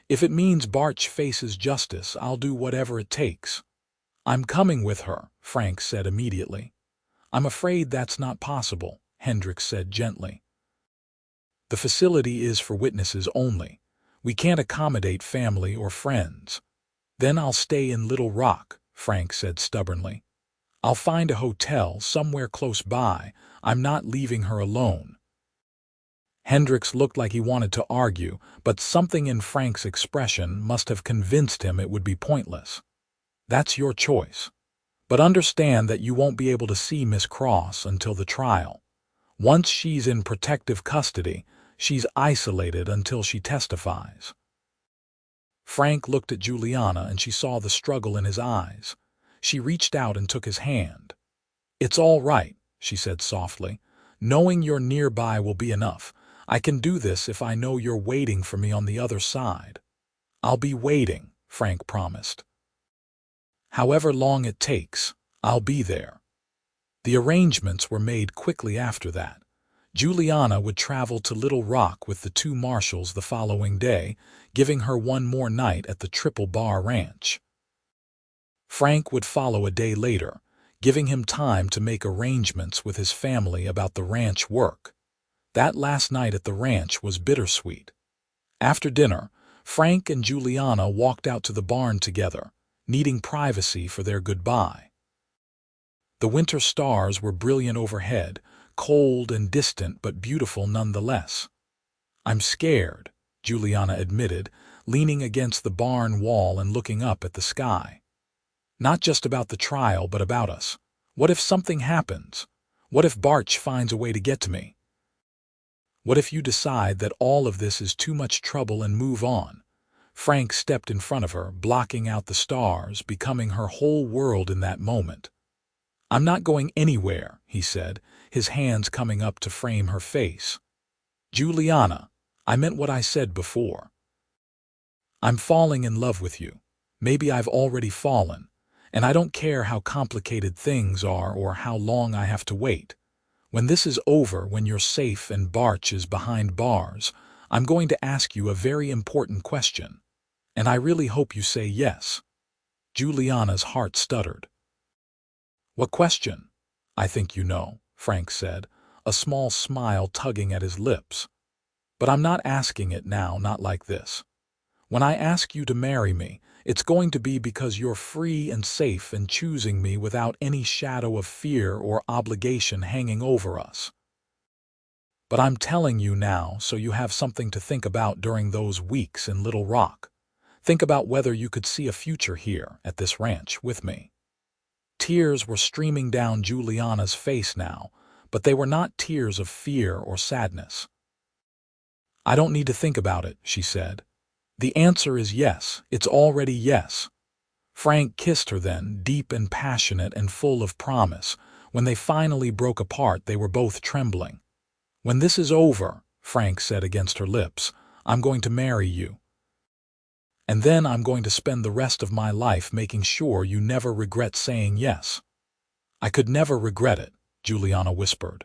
"If it means Barch faces justice, I'll do whatever it takes." "I'm coming with her," Frank said immediately. "I'm afraid that's not possible," Hendricks said gently. "The facility is for witnesses only. We can't accommodate family or friends." "Then I'll stay in Little Rock," Frank said stubbornly. "I'll find a hotel somewhere close by. I'm not leaving her alone." Hendricks looked like he wanted to argue, but something in Frank's expression must have convinced him it would be pointless. "That's your choice. But understand that you won't be able to see Miss Cross until the trial. Once she's in protective custody, she's isolated until she testifies." Frank looked at Juliana and she saw the struggle in his eyes. She reached out and took his hand. "It's all right," she said softly. "Knowing you're nearby will be enough. I can do this if I know you're waiting for me on the other side." "I'll be waiting," Frank promised. "However long it takes, I'll be there." The arrangements were made quickly after that. Juliana would travel to Little Rock with the two marshals the following day, giving her one more night at the Triple Bar Ranch. Frank would follow a day later, giving him time to make arrangements with his family about the ranch work. That last night at the ranch was bittersweet. After dinner, Frank and Juliana walked out to the barn together, needing privacy for their goodbye. The winter stars were brilliant overhead, cold and distant but beautiful nonetheless. "I'm scared," Juliana admitted, leaning against the barn wall and looking up at the sky. "Not just about the trial, but about us. What if something happens? What if Barch finds a way to get to me? What if you decide that all of this is too much trouble and move on?" Frank stepped in front of her, blocking out the stars, becoming her whole world in that moment. "I'm not going anywhere," he said, his hands coming up to frame her face. Juliana, I meant what I said before. I'm falling in love with you. Maybe I've already fallen, and I don't care how complicated things are or how long I have to wait. When this is over, when you're safe and Barch is behind bars, I'm going to ask you a very important question, and I really hope you say yes. Juliana's heart stuttered. What question? I think you know, Frank said, a small smile tugging at his lips. But I'm not asking it now, not like this. When I ask you to marry me, it's going to be because you're free and safe and choosing me without any shadow of fear or obligation hanging over us. But I'm telling you now so you have something to think about during those weeks in Little Rock. Think about whether you could see a future here at this ranch with me. Tears were streaming down Juliana's face now, but they were not tears of fear or sadness. I don't need to think about it, she said. The answer is yes. It's already yes. Frank kissed her then, deep and passionate and full of promise. When they finally broke apart, they were both trembling. When this is over, Frank said against her lips, I'm going to marry you. And then I'm going to spend the rest of my life making sure you never regret saying yes. I could never regret it, Juliana whispered.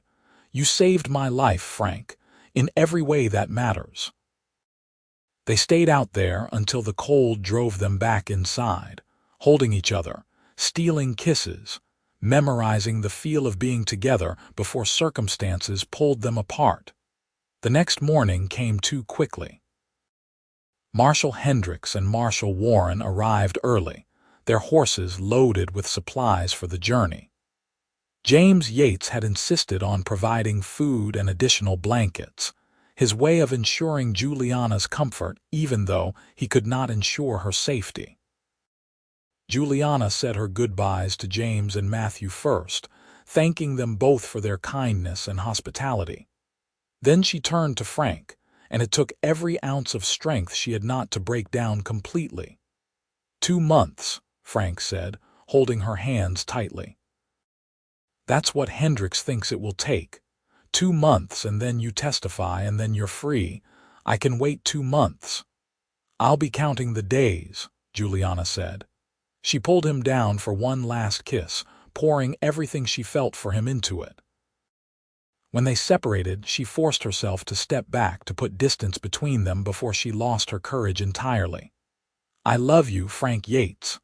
You saved my life, Frank, in every way that matters. They stayed out there until the cold drove them back inside, holding each other, stealing kisses, memorizing the feel of being together before circumstances pulled them apart. The next morning came too quickly. Marshal Hendricks and Marshal Warren arrived early, their horses loaded with supplies for the journey. James Yates had insisted on providing food and additional blankets, his way of ensuring Juliana's comfort even though he could not ensure her safety. Juliana said her goodbyes to James and Matthew first, thanking them both for their kindness and hospitality. Then she turned to Frank, and it took every ounce of strength she had not to break down completely. 2 months, Frank said, holding her hands tightly. That's what Hendricks thinks it will take. 2 months, and then you testify, and then you're free. I can wait 2 months. I'll be counting the days, Juliana said. She pulled him down for one last kiss, pouring everything she felt for him into it. When they separated, she forced herself to step back to put distance between them before she lost her courage entirely. I love you, Frank Yates.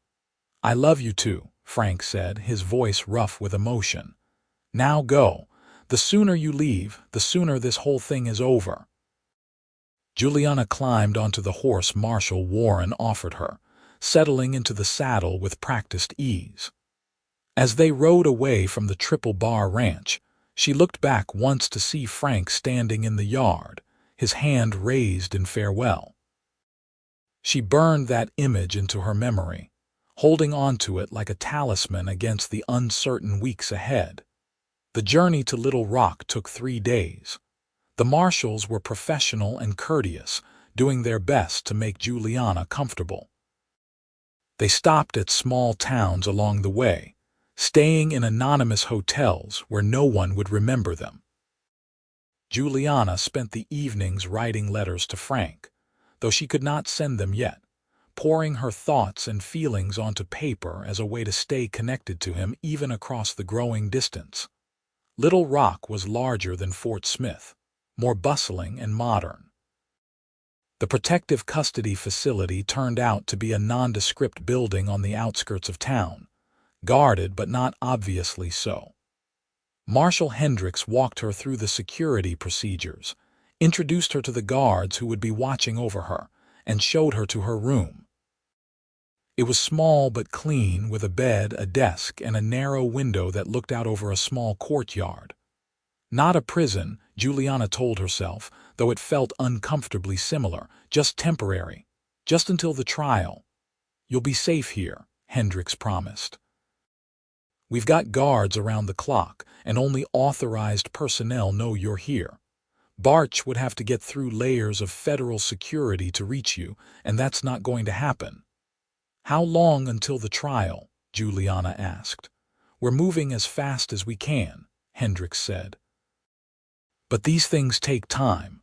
I love you too, Frank said, his voice rough with emotion. Now go. The sooner you leave, the sooner this whole thing is over. Juliana climbed onto the horse Marshal Warren offered her, settling into the saddle with practiced ease. As they rode away from the Triple Bar Ranch, she looked back once to see Frank standing in the yard, his hand raised in farewell. She burned that image into her memory, holding on to it like a talisman against the uncertain weeks ahead. The journey to Little Rock took 3 days. The marshals were professional and courteous, doing their best to make Juliana comfortable. They stopped at small towns along the way, staying in anonymous hotels where no one would remember them. Juliana spent the evenings writing letters to Frank, though she could not send them yet, pouring her thoughts and feelings onto paper as a way to stay connected to him even across the growing distance. Little Rock was larger than Fort Smith, more bustling and modern. The protective custody facility turned out to be a nondescript building on the outskirts of town, guarded but not obviously so. Marshal Hendricks walked her through the security procedures, introduced her to the guards who would be watching over her, and showed her to her room. It was small but clean, with a bed, a desk, and a narrow window that looked out over a small courtyard. Not a prison, Juliana told herself, though it felt uncomfortably similar, just temporary, just until the trial. You'll be safe here, Hendricks promised. We've got guards around the clock, and only authorized personnel know you're here. Barch would have to get through layers of federal security to reach you, and that's not going to happen. How long until the trial? Juliana asked. We're moving as fast as we can, Hendricks said. But these things take time.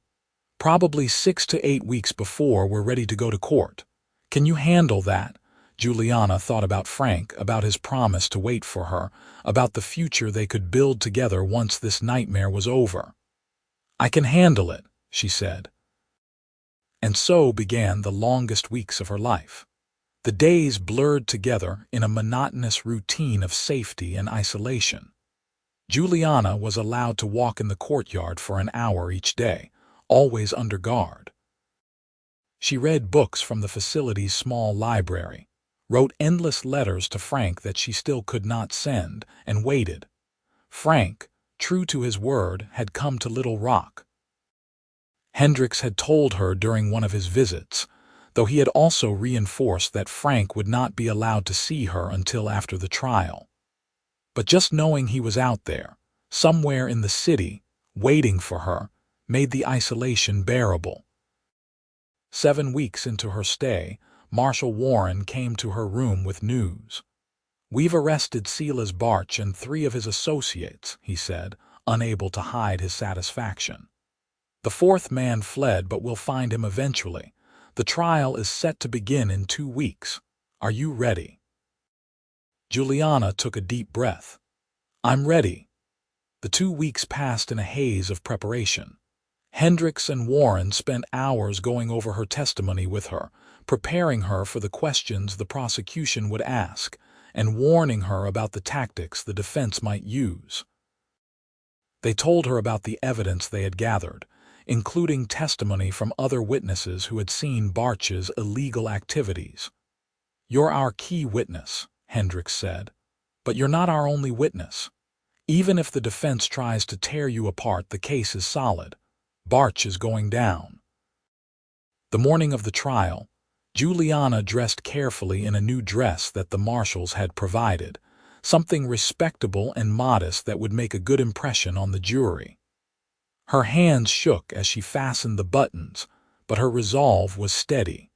Probably 6 to 8 weeks before we're ready to go to court. Can you handle that? Juliana thought about Frank, about his promise to wait for her, about the future they could build together once this nightmare was over. I can handle it, she said. And so began the longest weeks of her life. The days blurred together in a monotonous routine of safety and isolation. Juliana was allowed to walk in the courtyard for an hour each day, always under guard. She read books from the facility's small library, wrote endless letters to Frank that she still could not send, and waited. Frank, true to his word, had come to Little Rock. Hendricks had told her during one of his visits, though he had also reinforced that Frank would not be allowed to see her until after the trial. But just knowing he was out there, somewhere in the city, waiting for her, made the isolation bearable. 7 weeks into her stay, Marshal Warren came to her room with news. "We've arrested Silas Barch and 3 of his associates," he said, unable to hide his satisfaction. "The 4th man fled, but we'll find him eventually. The trial is set to begin in 2 weeks. Are you ready?" Juliana took a deep breath. "I'm ready." The 2 weeks passed in a haze of preparation. Hendricks and Warren spent hours going over her testimony with her, preparing her for the questions the prosecution would ask, and warning her about the tactics the defense might use. They told her about the evidence they had gathered, including testimony from other witnesses who had seen Barch's illegal activities. "You're our key witness," Hendricks said, "but you're not our only witness. Even if the defense tries to tear you apart, the case is solid. Barch is going down." The morning of the trial, Juliana dressed carefully in a new dress that the marshals had provided, something respectable and modest that would make a good impression on the jury. Her hands shook as she fastened the buttons, but her resolve was steady.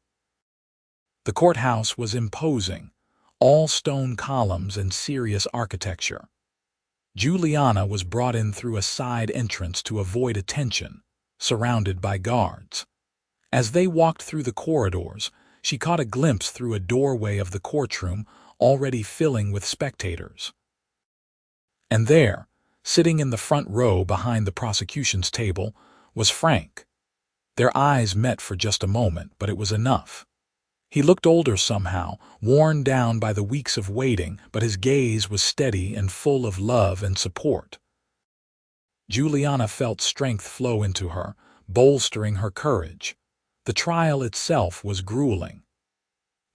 The courthouse was imposing, all stone columns and serious architecture. Juliana was brought in through a side entrance to avoid attention, surrounded by guards. As they walked through the corridors, she caught a glimpse through a doorway of the courtroom already filling with spectators. And there, sitting in the front row behind the prosecution's table, was Frank. Their eyes met for just a moment, but it was enough. He looked older somehow, worn down by the weeks of waiting, but his gaze was steady and full of love and support. Juliana felt strength flow into her, bolstering her courage. The trial itself was grueling.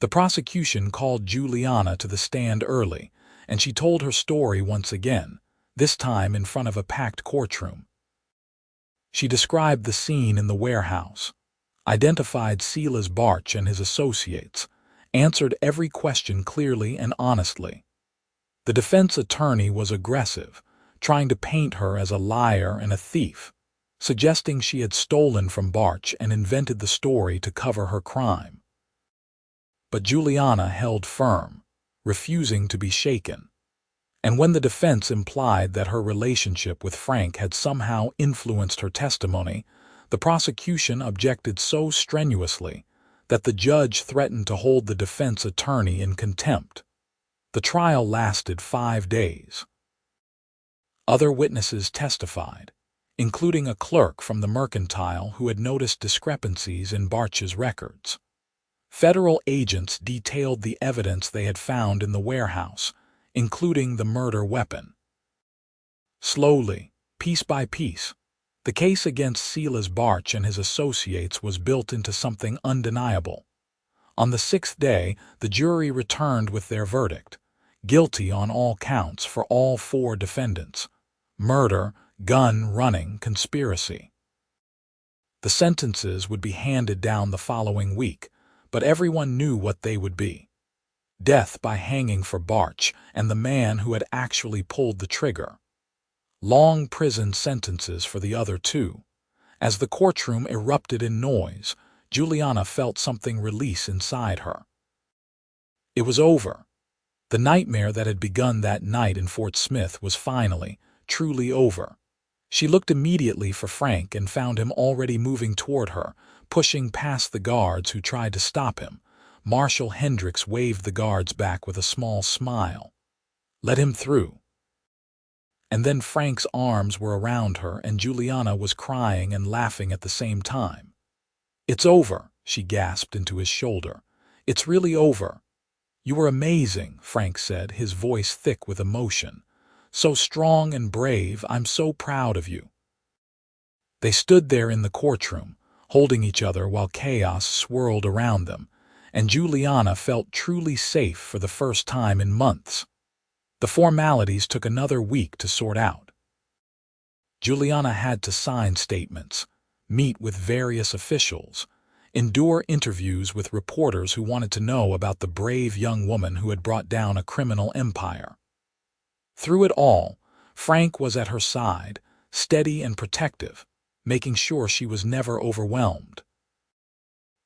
The prosecution called Juliana to the stand early, and she told her story once again, this time in front of a packed courtroom. She described the scene in the warehouse, identified Silas Barch and his associates, answered every question clearly and honestly. The defense attorney was aggressive, trying to paint her as a liar and a thief, suggesting she had stolen from Barch and invented the story to cover her crime. But Juliana held firm, refusing to be shaken. And when the defense implied that her relationship with Frank had somehow influenced her testimony, the prosecution objected so strenuously that the judge threatened to hold the defense attorney in contempt. The trial lasted 5 days. Other witnesses testified, including a clerk from the Mercantile who had noticed discrepancies in Barch's records. Federal agents detailed the evidence they had found in the warehouse, including the murder weapon. Slowly, piece by piece, the case against Silas Barch and his associates was built into something undeniable. On the 6th day, the jury returned with their verdict, guilty on all counts for all 4 defendants: murder, gun running, conspiracy. The sentences would be handed down the following week, but everyone knew what they would be: death by hanging for Barch and the man who had actually pulled the trigger. Long prison sentences for the other 2. As the courtroom erupted in noise, Juliana felt something release inside her. It was over. The nightmare that had begun that night in Fort Smith was finally, truly over. She looked immediately for Frank and found him already moving toward her, pushing past the guards who tried to stop him. Marshal Hendricks waved the guards back with a small smile. Let him through. And then Frank's arms were around her and Juliana was crying and laughing at the same time. "It's over," she gasped into his shoulder. "It's really over." "You were amazing," Frank said, his voice thick with emotion. "So strong and brave. I'm so proud of you." They stood there in the courtroom, holding each other while chaos swirled around them, and Juliana felt truly safe for the first time in months. The formalities took another week to sort out. Juliana had to sign statements, meet with various officials, endure interviews with reporters who wanted to know about the brave young woman who had brought down a criminal empire. Through it all, Frank was at her side, steady and protective, making sure she was never overwhelmed.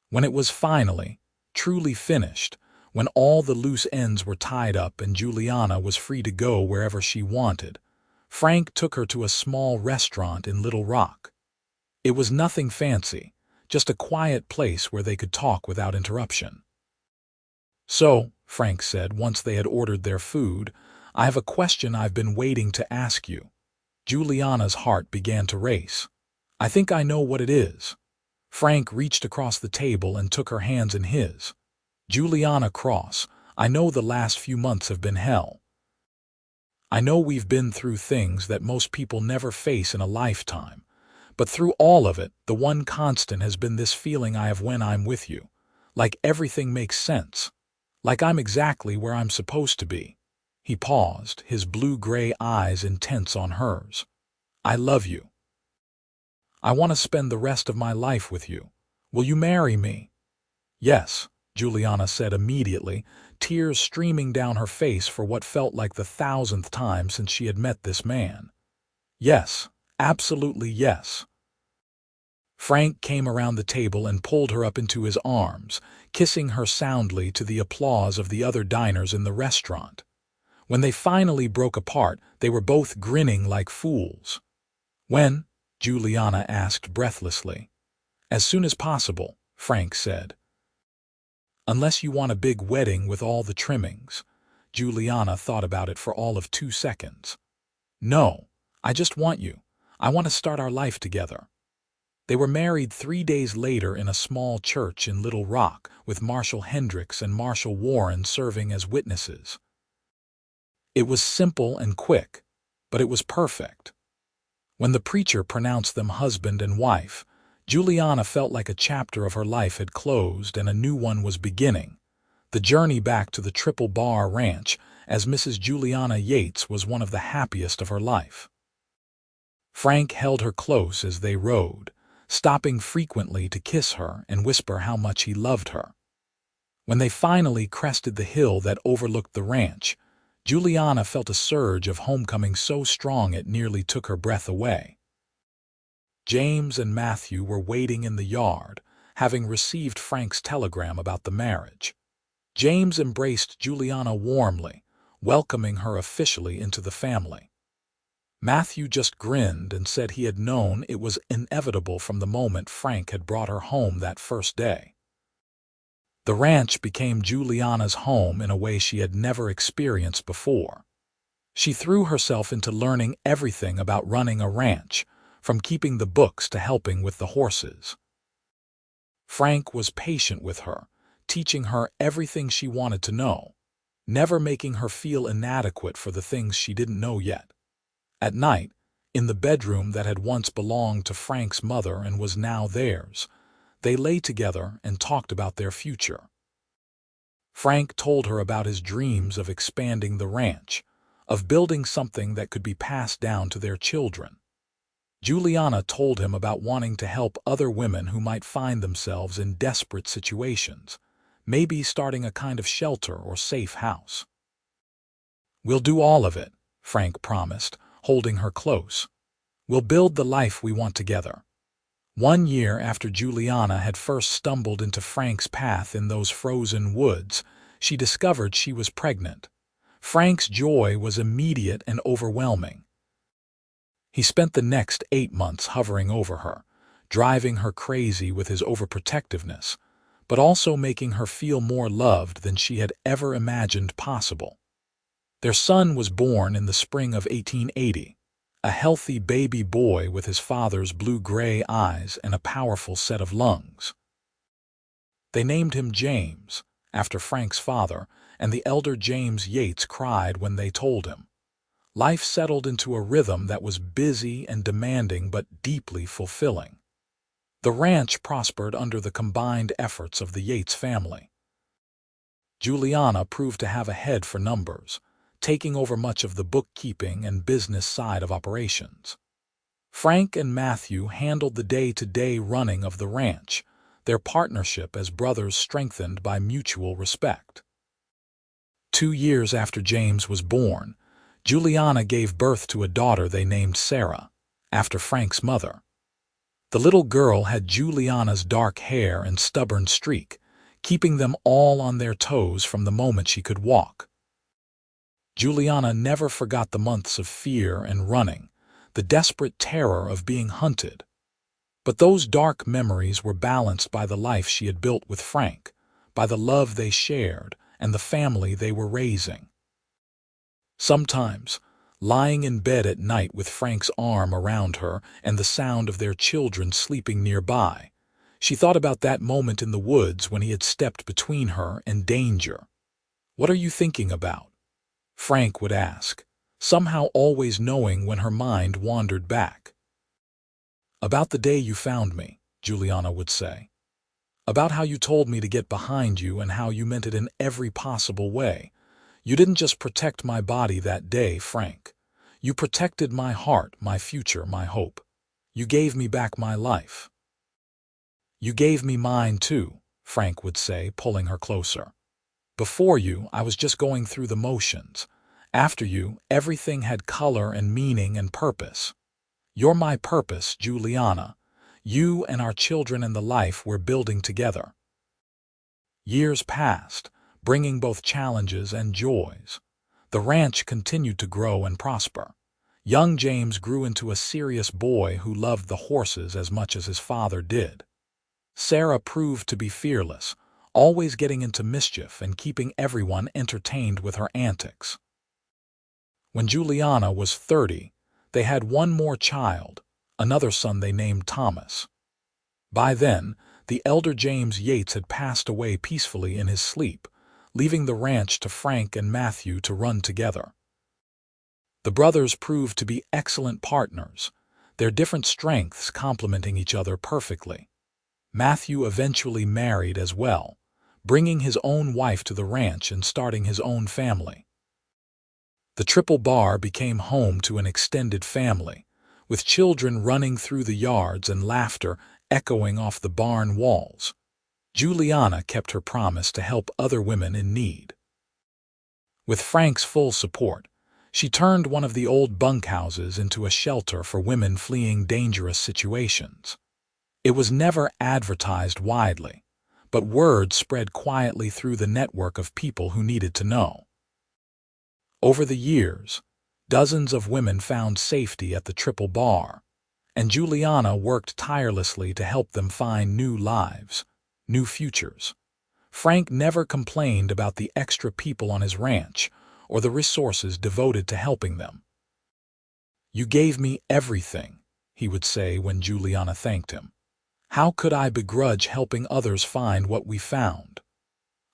When it was finally, truly finished, when all the loose ends were tied up and Juliana was free to go wherever she wanted, Frank took her to a small restaurant in Little Rock. It was nothing fancy, just a quiet place where they could talk without interruption. "So," Frank said once they had ordered their food, "I have a question I've been waiting to ask you." Juliana's heart began to race. "I think I know what it is." Frank reached across the table and took her hands in his. "Juliana Cross, I know the last few months have been hell. I know we've been through things that most people never face in a lifetime. But through all of it, the one constant has been this feeling I have when I'm with you. Like everything makes sense. Like I'm exactly where I'm supposed to be." He paused, his blue-gray eyes intense on hers. "I love you. I want to spend the rest of my life with you. Will you marry me?" "Yes," Juliana said immediately, tears streaming down her face for what felt like the 1,000th time since she had met this man. "Yes, absolutely yes." Frank came around the table and pulled her up into his arms, kissing her soundly to the applause of the other diners in the restaurant. When they finally broke apart, they were both grinning like fools. "When?" Juliana asked breathlessly. "As soon as possible," Frank said. "Unless you want a big wedding with all the trimmings." Juliana thought about it for all of 2 seconds. "No, I just want you. I want to start our life together." They were married 3 days later in a small church in Little Rock, with Marshal Hendricks and Marshal Warren serving as witnesses. It was simple and quick, but it was perfect. When the preacher pronounced them husband and wife, Juliana felt like a chapter of her life had closed and a new one was beginning. The journey back to the Triple Bar Ranch as Mrs. Juliana Yates was one of the happiest of her life. Frank held her close as they rode, stopping frequently to kiss her and whisper how much he loved her. When they finally crested the hill that overlooked the ranch, Juliana felt a surge of homecoming so strong it nearly took her breath away. James and Matthew were waiting in the yard, having received Frank's telegram about the marriage. James embraced Juliana warmly, welcoming her officially into the family. Matthew just grinned and said he had known it was inevitable from the moment Frank had brought her home that first day. The ranch became Juliana's home in a way she had never experienced before. She threw herself into learning everything about running a ranch, from keeping the books to helping with the horses. Frank was patient with her, teaching her everything she wanted to know, never making her feel inadequate for the things she didn't know yet. At night, in the bedroom that had once belonged to Frank's mother and was now theirs, they lay together and talked about their future. Frank told her about his dreams of expanding the ranch, of building something that could be passed down to their children. Juliana told him about wanting to help other women who might find themselves in desperate situations, maybe starting a kind of shelter or safe house. "We'll do all of it," Frank promised, holding her close. "We'll build the life we want together." 1 year after Juliana had first stumbled into Frank's path in those frozen woods, she discovered she was pregnant. Frank's joy was immediate and overwhelming. He spent the next 8 months hovering over her, driving her crazy with his overprotectiveness, but also making her feel more loved than she had ever imagined possible. Their son was born in the spring of 1880, a healthy baby boy with his father's blue-gray eyes and a powerful set of lungs. They named him James, after Frank's father, and the elder James Yates cried when they told him. Life settled into a rhythm that was busy and demanding but deeply fulfilling. The ranch prospered under the combined efforts of the Yates family. Juliana proved to have a head for numbers, taking over much of the bookkeeping and business side of operations. Frank and Matthew handled the day-to-day running of the ranch, their partnership as brothers strengthened by mutual respect. 2 years after James was born, Juliana gave birth to a daughter they named Sarah, after Frank's mother. The little girl had Juliana's dark hair and stubborn streak, keeping them all on their toes from the moment she could walk. Juliana never forgot the months of fear and running, the desperate terror of being hunted. But those dark memories were balanced by the life she had built with Frank, by the love they shared, and the family they were raising. Sometimes, lying in bed at night with Frank's arm around her and the sound of their children sleeping nearby, she thought about that moment in the woods when he had stepped between her and danger. "What are you thinking about?" Frank would ask, somehow always knowing when her mind wandered back. "About the day you found me," Juliana would say. "About how you told me to get behind you and how you meant it in every possible way. You didn't just protect my body that day, Frank. You protected my heart, my future, my hope. You gave me back my life." "You gave me mine too," Frank would say, pulling her closer. "Before you, I was just going through the motions. After you, everything had color and meaning and purpose. You're my purpose, Juliana. You and our children and the life we're building together." Years passed, bringing both challenges and joys. The ranch continued to grow and prosper. Young James grew into a serious boy who loved the horses as much as his father did. Sarah proved to be fearless, always getting into mischief and keeping everyone entertained with her antics. When Juliana was 30, they had one more child, another son they named Thomas. By then, the elder James Yates had passed away peacefully in his sleep, leaving the ranch to Frank and Matthew to run together. The brothers proved to be excellent partners, their different strengths complementing each other perfectly. Matthew eventually married as well, bringing his own wife to the ranch and starting his own family. The Triple Bar became home to an extended family, with children running through the yards and laughter echoing off the barn walls. Juliana kept her promise to help other women in need. With Frank's full support, she turned one of the old bunkhouses into a shelter for women fleeing dangerous situations. It was never advertised widely, but word spread quietly through the network of people who needed to know. Over the years, dozens of women found safety at the Triple Bar, and Juliana worked tirelessly to help them find new lives, new futures. Frank never complained about the extra people on his ranch or the resources devoted to helping them. "You gave me everything," he would say when Juliana thanked him. "How could I begrudge helping others find what we found?"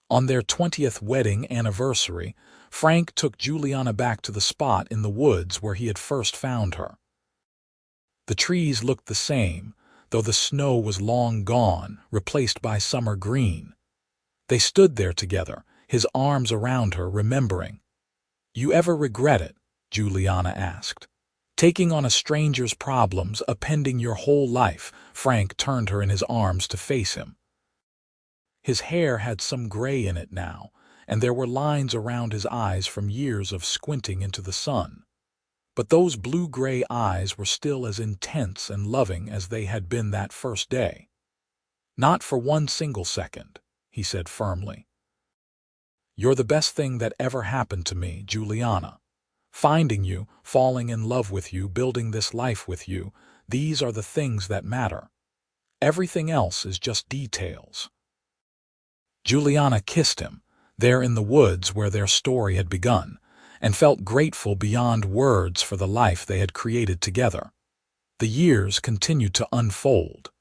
On their 20th wedding anniversary, Frank took Juliana back to the spot in the woods where he had first found her. The trees looked the same, though the snow was long gone, replaced by summer green. They stood there together, his arms around her, remembering. "You ever regret it?" Juliana asked. "Taking on a stranger's problems, appending your whole life?" Frank turned her in his arms to face him. His hair had some gray in it now, and there were lines around his eyes from years of squinting into the sun. But those blue-gray eyes were still as intense and loving as they had been that first day. "Not for one single second," he said firmly. "You're the best thing that ever happened to me, Juliana." Finding you, falling in love with you, building this life with you, these are the things that matter. Everything else is just details. Juliana kissed him, there in the woods where their story had begun, and felt grateful beyond words for the life they had created together. The years continued to unfold.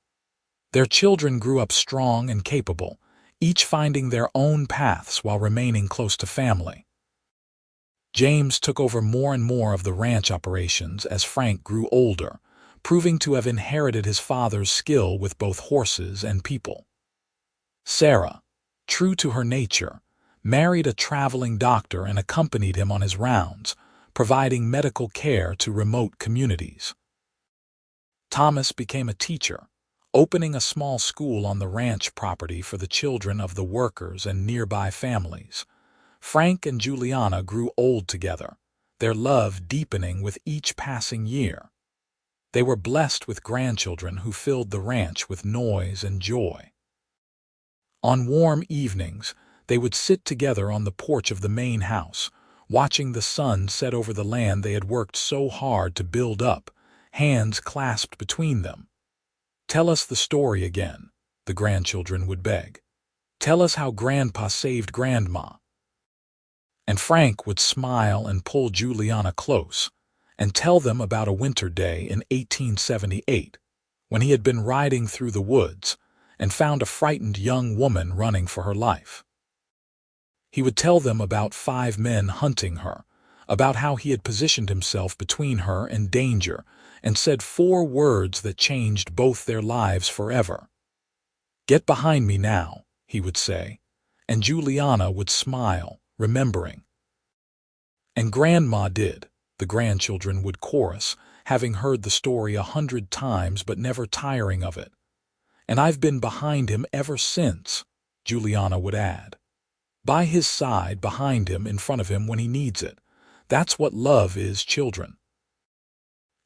Their children grew up strong and capable, each finding their own paths while remaining close to family. James took over more and more of the ranch operations as Frank grew older, proving to have inherited his father's skill with both horses and people. Sarah, true to her nature, married a traveling doctor and accompanied him on his rounds, providing medical care to remote communities. Thomas became a teacher, opening a small school on the ranch property for the children of the workers and nearby families. Frank and Juliana grew old together, their love deepening with each passing year. They were blessed with grandchildren who filled the ranch with noise and joy. On warm evenings, they would sit together on the porch of the main house, watching the sun set over the land they had worked so hard to build up, hands clasped between them. "Tell us the story again," the grandchildren would beg. "Tell us how Grandpa saved Grandma." And Frank would smile and pull Juliana close and tell them about a winter day in 1878, when he had been riding through the woods and found a frightened young woman running for her life. He would tell them about 5 men hunting her, about how he had positioned himself between her and danger and said 4 words that changed both their lives forever. "Get behind me now," he would say, and Juliana would smile, remembering. "And Grandma did," the grandchildren would chorus, having heard the story 100 times but never tiring of it. "And I've been behind him ever since," Juliana would add. "By his side, behind him, in front of him when he needs it. That's what love is, children.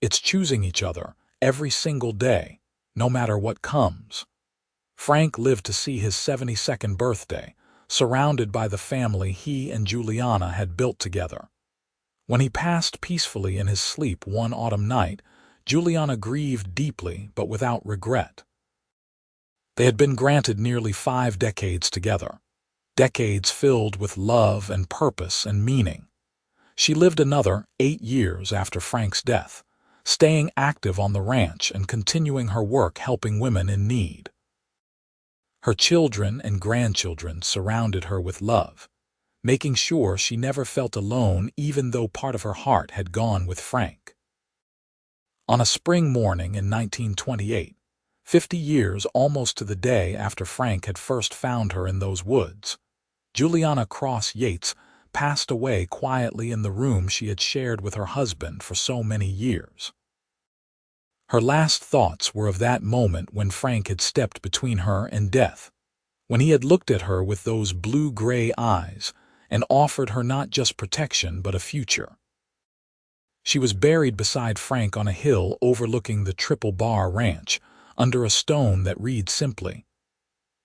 It's choosing each other every single day, no matter what comes." Frank lived to see his 72nd birthday, surrounded by the family he and Juliana had built together. When he passed peacefully in his sleep one autumn night, Juliana grieved deeply but without regret. They had been granted nearly 5 decades together, decades filled with love and purpose and meaning. She lived another 8 years after Frank's death, staying active on the ranch and continuing her work helping women in need. Her children and grandchildren surrounded her with love, making sure she never felt alone even though part of her heart had gone with Frank. On a spring morning in 1928, 50 years almost to the day after Frank had first found her in those woods, Juliana Cross Yates passed away quietly in the room she had shared with her husband for so many years. Her last thoughts were of that moment when Frank had stepped between her and death, when he had looked at her with those blue-gray eyes and offered her not just protection but a future. She was buried beside Frank on a hill overlooking the Triple Bar Ranch, under a stone that read simply,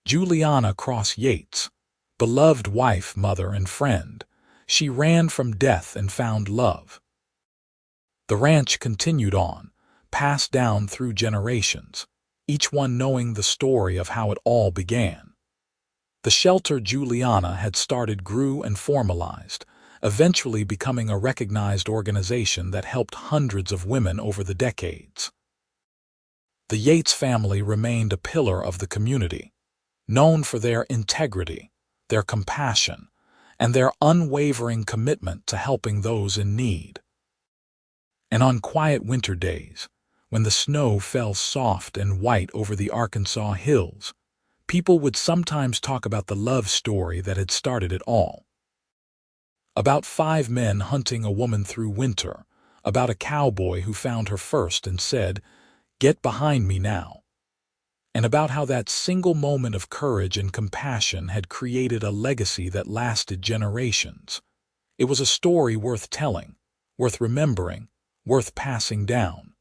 "Juliana Cross Yates, beloved wife, mother, and friend, she ran from death and found love." The ranch continued on, passed down through generations, each one knowing the story of how it all began. The shelter Juliana had started grew and formalized, eventually becoming a recognized organization that helped hundreds of women over the decades. The Yates family remained a pillar of the community, known for their integrity, their compassion, and their unwavering commitment to helping those in need. And on quiet winter days, when the snow fell soft and white over the Arkansas hills, people would sometimes talk about the love story that had started it all. About 5 men hunting a woman through winter, about a cowboy who found her first and said, "Get behind me now," and about how that single moment of courage and compassion had created a legacy that lasted generations. It was a story worth telling, worth remembering, worth passing down.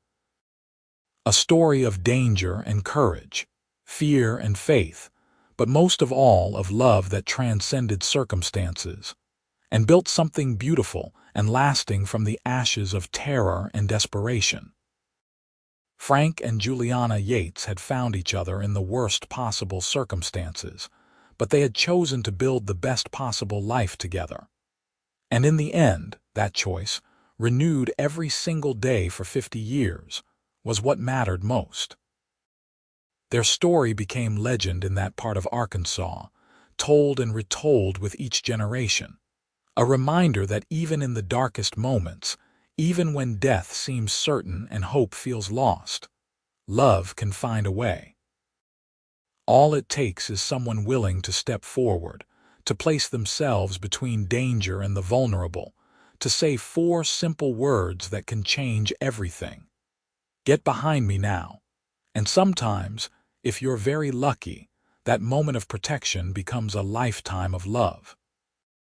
A story of danger and courage, fear and faith, but most of all of love that transcended circumstances and built something beautiful and lasting from the ashes of terror and desperation. Frank and Juliana Yates had found each other in the worst possible circumstances, but they had chosen to build the best possible life together. And in the end, that choice, renewed every single day for 50 years, was what mattered most. Their story became legend in that part of Arkansas, told and retold with each generation. A reminder that even in the darkest moments, even when death seems certain and hope feels lost, love can find a way. All it takes is someone willing to step forward, to place themselves between danger and the vulnerable, to say 4 simple words that can change everything. Get behind me now. And sometimes, if you're very lucky, that moment of protection becomes a lifetime of love.